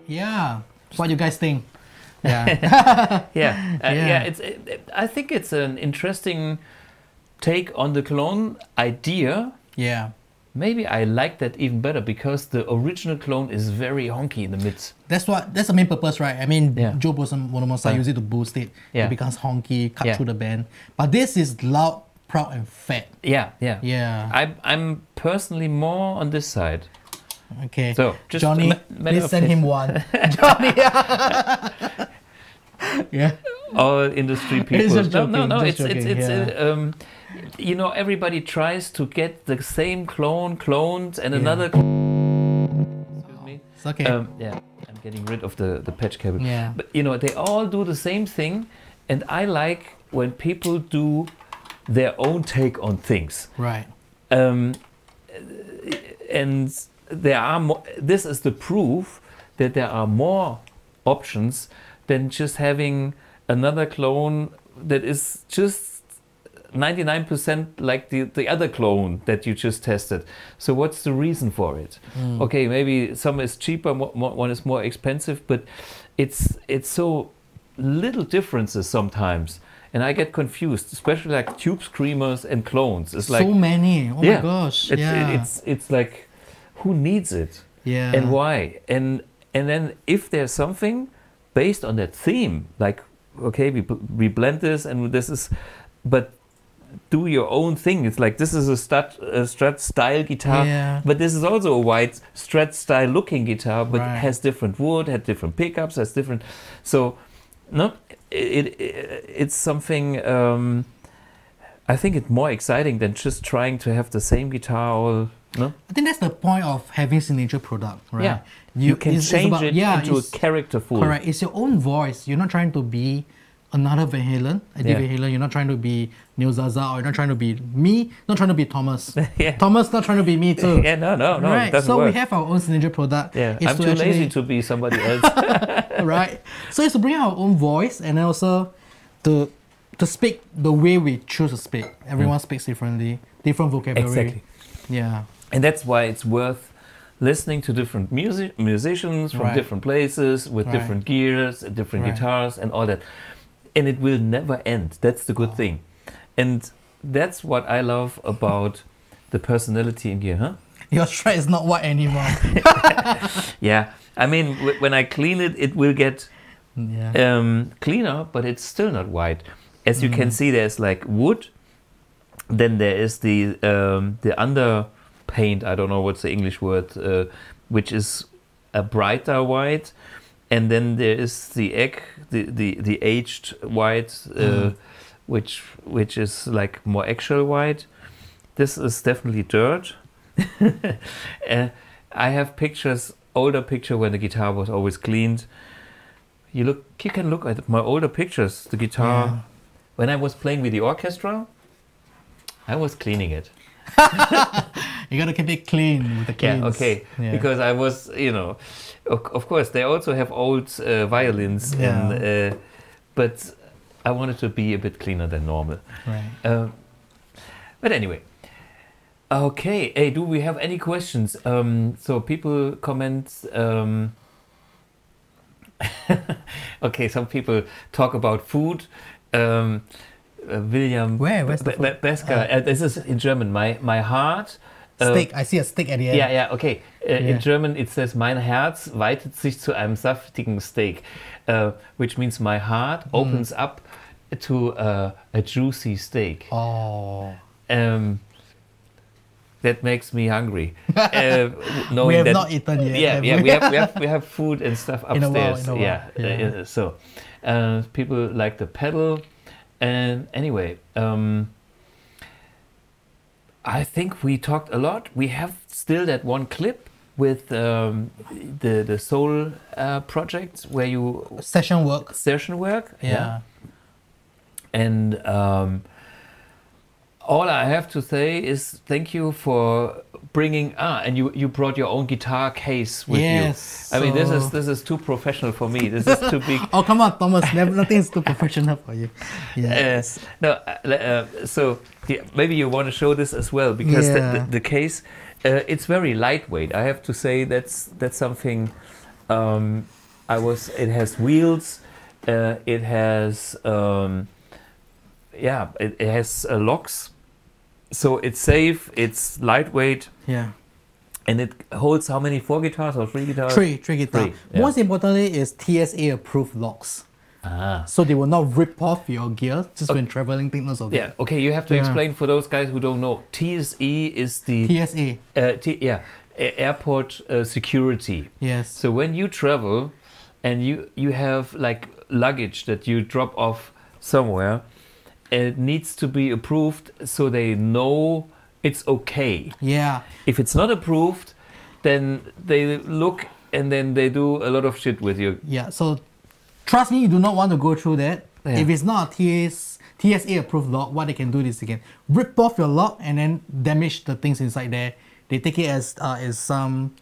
Yeah. What do you guys think? Yeah.
Yeah,
Yeah.
I think it's an interesting take on the clone idea,
Yeah.
maybe I like that even better because the original clone is very honky in the mids.
That's the main purpose, right? I mean,
Yeah.
Joe Bonamassa use it to boost it.
Yeah.
It becomes honky, cut
Yeah.
through the band. But this is loud, proud, and fat.
Yeah, yeah.
Yeah.
I'm personally more on this side.
Okay.
So, just
Johnny,
matter
please
of
send
fact.
him one. Johnny. Yeah.
All industry people.
It's just
no,
joking,
no.
just
It's
joking,
you know, everybody tries to get the same cloned and another. Excuse me.
It's okay.
Yeah, I'm getting rid of the patch cable.
Yeah.
But you know, they all do the same thing, and I like when people do their own take on things.
Right.
And there are more, this is the proof that there are more options than just having another clone that is just 99% like the other clone that you just tested. So what's the reason for it? Okay, maybe some is cheaper, one is more expensive, but it's so little differences sometimes, and I get confused, especially like tube screamers and clones. It's like
so many. Oh
yeah,
my gosh.
it's like, who needs it?
Yeah.
And why? And then if there's something based on that theme, like, okay, we blend this and this is, but do your own thing. It's like, this is a Strat style guitar,
Yeah.
but this is also a white Strat style looking guitar, but
Right.
has different wood, had different pickups, has different. So, no, it's something. I think it's more exciting than just trying to have the same guitar all. No,
I think that's the point of having signature product, right?
yeah, you can
it's
change
about-
it
yeah,
into a
it's-
characterful.
Correct. It's your own voice. You're not trying to be another Van Halen, Eddie
Yeah.
Van Halen. You're not trying to be Neil Zaza, or you're not trying to be me. Not trying to be Thomas.
Yeah.
Thomas not trying to be me too.
Yeah, no, it
Right.
doesn't
So
work.
we have our own signature product.
Yeah,
It's
I'm
to
too lazy
actually-
to be somebody else.
right. So it's to bring our own voice, and also to speak the way we choose to speak. Everyone speaks differently, different vocabulary.
Exactly.
Yeah.
And that's why it's worth listening to different musicians from
Right.
different places with
Right.
different gears, and different
Right.
guitars, and all that. And it will never end. That's the good thing. And that's what I love about the personality in gear, huh?
Your Strat is not white anymore.
Yeah. I mean, when I clean it, it will get
yeah.
cleaner, but it's still not white. As you can see, there's like wood. Then there is the under paint. I don't know what's the English word, which is a brighter white, and then there is the egg, the aged white, which is like more actual white. This is definitely dirt. I have pictures, older picture when the guitar was always cleaned. You can look at my older pictures. The guitar,
Yeah.
when I was playing with the orchestra, I was cleaning it.
You gotta keep it clean with the cleans.
Yeah, okay.
Yeah.
Because I was, of course, they also have old violins, and but I wanted to be a bit cleaner than normal.
Right.
But anyway, okay. Hey, do we have any questions? So people comment. Okay, some people talk about food. William
Where's the food?
Beska. This is in German. My heart.
Steak. I see a steak at the end.
Yeah, okay. In German it says, mein Herz weitet sich zu einem saftigen Steak, which means my heart opens up to a juicy steak.
Oh.
That makes me hungry.
We have not eaten yet.
Yeah,
have
yeah,
we?
we have food and stuff
In a while,
upstairs.
in a while. Yeah.
So people like the pedal, and anyway, I think we talked a lot. We have still that one clip with the Soul project where you
Session work.
session work.
Yeah.
And all I have to say is thank you for bringing and you brought your own guitar case with
Yes,
you. I mean,
so-
this is too professional for me. This is too big.
Oh, come on, Thomas. Nothing is too professional for you. Yeah.
So maybe you want to show this as well, because
Yeah.
the case it's very lightweight. I have to say that's something. It has wheels. It has it has locks. So it's safe, it's lightweight,
Yeah.
and it holds how many? 4 guitars or 3 guitars?
Three guitar.
Three, yeah.
Most importantly is TSA approved locks.
Ah.
So they will not rip off your gear just when traveling thickness of
Yeah. Okay. You have to
Yeah.
explain for those guys who don't know. TSE is the
TSA.
airport security.
Yes.
So when you travel, and you have like luggage that you drop off somewhere, it needs to be approved so they know it's okay.
Yeah.
If it's not approved, then they look and then they do a lot of shit with you.
Yeah. So trust me, you do not want to go through that.
Yeah.
If it's not a TSA approved lock, what they can do is they can rip off your lock and then damage the things inside there. They take it as some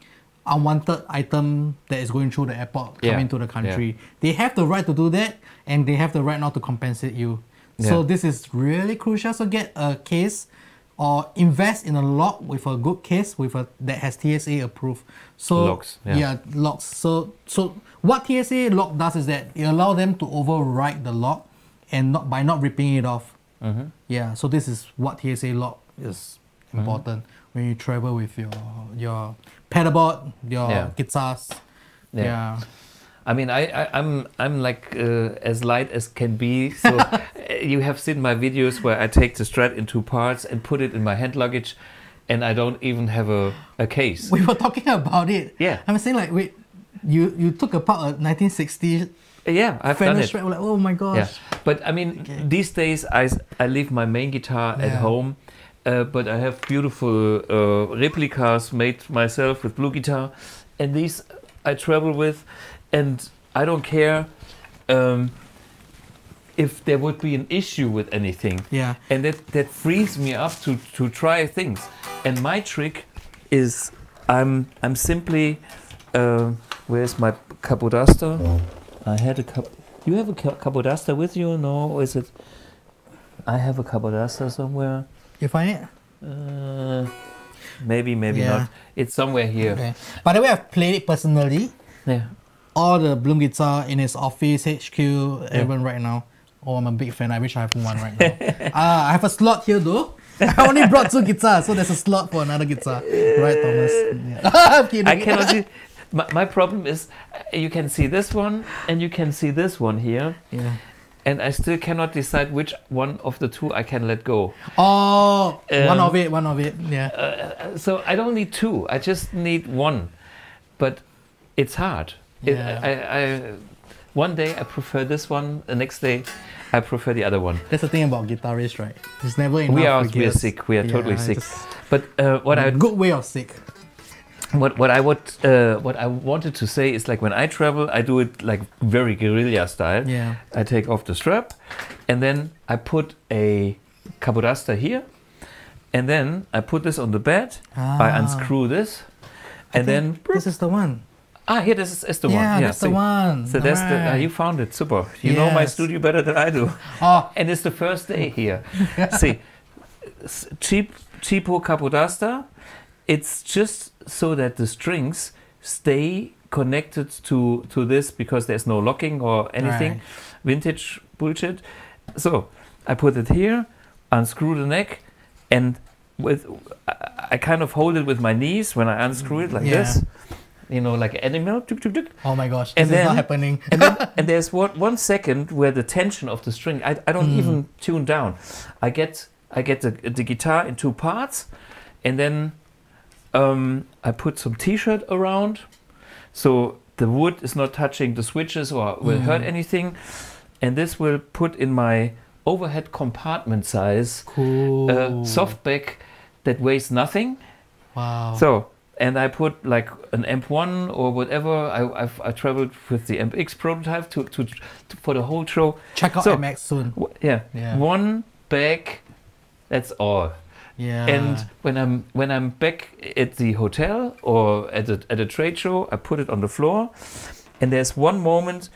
unwanted item that is going through the airport
Yeah.
coming to the country. They have the right to do that, and they have the right not to compensate you. So
Yeah.
this is really crucial. So get a case or invest in a lock with a good case that has TSA approved. So
Locks, yeah.
locks. So what TSA lock does is that it allows them to override the lock and by not ripping it off.
Mm-hmm.
Yeah. So this is what TSA lock is important when you travel with your pedalboard, your
Yeah.
guitars.
Yeah.
Yeah.
I mean, I'm like as light as can be. So you have seen my videos where I take the Strat in 2 parts and put it in my hand luggage, and I don't even have a case.
We were talking about it.
Yeah.
I'm saying like, wait, you took apart a 1960
Yeah, I've
Fender
done it.
Strat. We're like, oh my gosh.
Yeah, but I mean, these days I leave my main guitar at
Yeah.
home, but I have beautiful replicas made myself with Blue Guitar, and these I travel with, and I don't care if there would be an issue with anything.
Yeah.
And that frees me up to try things. And my trick is I'm simply where's my Capodaster? I had a You have a Capodaster with you? No, or is it? I have a Capodaster somewhere.
You find it?
Maybe
Yeah.
not. It's somewhere here.
Okay. By the way, I've played it personally.
Yeah.
All the Bloom guitar in his office, HQ, even right now. Oh, I'm a big fan. I wish I have one right now. I have a slot here though. I only brought 2 guitars, so there's a slot for another guitar. Right, Thomas? Yeah. I'm kidding.
I cannot see. My problem is you can see this one and you can see this one here,
Yeah.
and I still cannot decide which one of the 2 I can let go.
Oh, one of it. Yeah.
So I don't need 2. I just need 1, but it's hard.
Yeah.
One day I prefer this one. The next day I prefer the other one.
That's the thing about guitarists, right? It's never enough.
We are
gears.
sick. We are totally sick.
just
But what
a
I
good way of sick.
what I wanted to say is, like, when I travel, I do it like very guerrilla style.
Yeah.
I take off the strap, and then I put a Capodaster here, and then I put this on the bed. I unscrew this, and then
This is the one.
here, this is the one.
Yeah, that's the
see.
one.
So that's the
Alright.
you found it. Super. You know my
Yes.
studio better than I do.
Oh,
And it's the first day here. See, cheapo Capodaster. It's just so that the strings stay connected to this, because there's no locking or anything.
Right.
Vintage bullshit. So I put it here, unscrew the neck, and I kind of hold it with my knees when I unscrew it like
Yeah.
this. You know, like an animal. Tuk, tuk, tuk.
oh my gosh,
And
this is
then-
not happening.
And there's 1 second where the tension of the string, I don't even tune down. I get the guitar in 2 parts, and then I put some t-shirt around, so the wood is not touching the switches or will hurt anything. And this will put in my overhead compartment size
Cool.
softback that weighs nothing.
Wow.
So, and I put like an amp 1 or whatever. I traveled with the amp X prototype to for the whole show.
Check out
so-
MX soon.
Yeah.
Yeah.
1 bag, that's all.
Yeah.
And when I'm back at the hotel or at a trade show, I put it on the floor, and there's one moment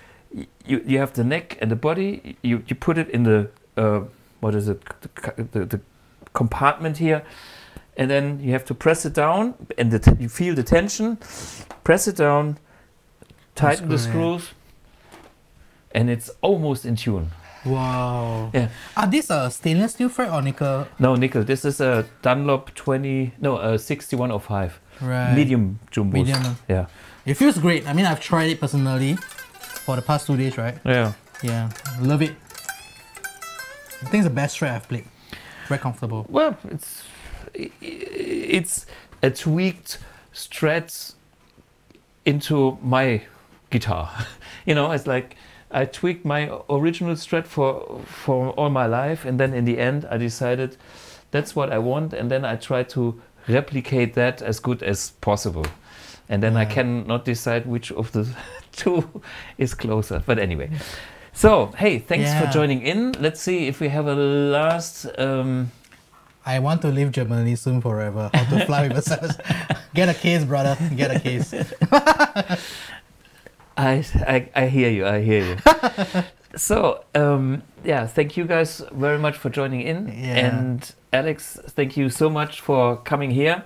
you have the neck and the body. You put it in the what is it, the compartment here, and then you have to press it down, and you feel the tension. Press it down, tighten the
Unscrew it.
screws, and it's almost in tune.
Wow.
Yeah.
Are these stainless steel frame or nickel?
No, nickel. This is a Dunlop 6105.
Right.
Medium jumbo.
Medium.
Yeah.
It feels great. I mean, I've tried it personally for the past 2 days, right?
Yeah.
Yeah, love it. I think it's the best strat I've played. Very comfortable.
Well, it's a tweaked Strat into my guitar. You know, it's like I tweaked my original Strat for all my life, and then in the end I decided that's what I want, and then I try to replicate that as good as possible. And then I cannot decide which of the two is closer. But anyway. So, hey, thanks for joining in. Let's see if we have a last...
I want to leave Germany soon forever. How to fly with a service. Get a case, brother. Get a case.
I hear you. I hear you. So, yeah, thank you guys very much for joining in.
Yeah.
And Alex, thank you so much for coming here.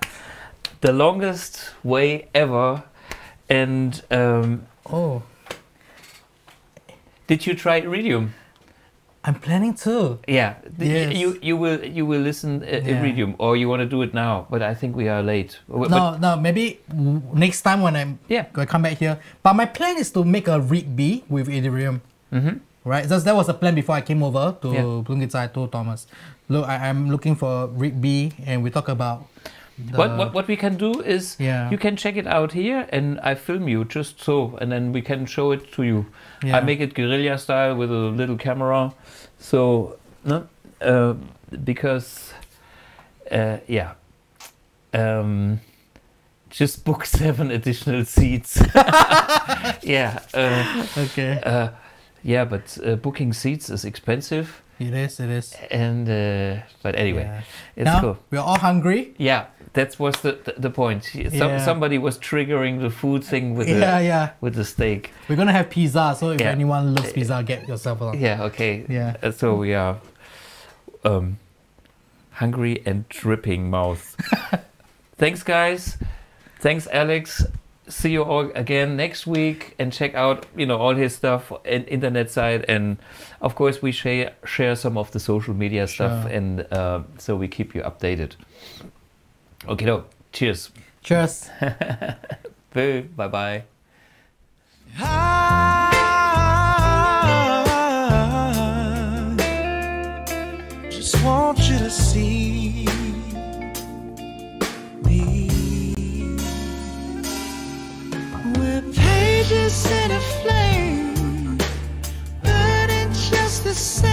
The longest way ever. And
Oh,
did you try Iridium?
I'm planning to.
Yeah,
Yes.
you will listen
Yeah.
Iridium, or you want to do it now? But I think we are late.
No, maybe next time when I come back here. But my plan is to make a Rig B with Iridium.
Mm-hmm.
Right, so that was the plan before I came over to
Yeah.
Bloomgate. I told Thomas, look, I'm looking for Rig B, and we talk about the,
What we can do is you can check it out here, and I film you just so, and then we can show it to you.
Yeah.
I make it guerrilla style with a little camera, so no, because just book 7 additional seats. Yeah.
Okay.
Yeah, but booking seats is expensive.
It is.
And but anyway, it's
now,
cool.
we're all hungry.
Yeah, that was the point. Somebody was triggering the food thing with with the steak.
We're gonna have pizza, so if anyone loves pizza, get yourself a lot.
Yeah. Okay.
Yeah.
So we are hungry and dripping mouth. Thanks, guys. Thanks, Alex. See you all again next week, and check out all his stuff and internet site, and of course we share some of the social media stuff, and so we keep you updated. Okay, no, cheers.
Cheers.
Bye bye.
I just want you to see me. We're pages in a flame, burning just the same.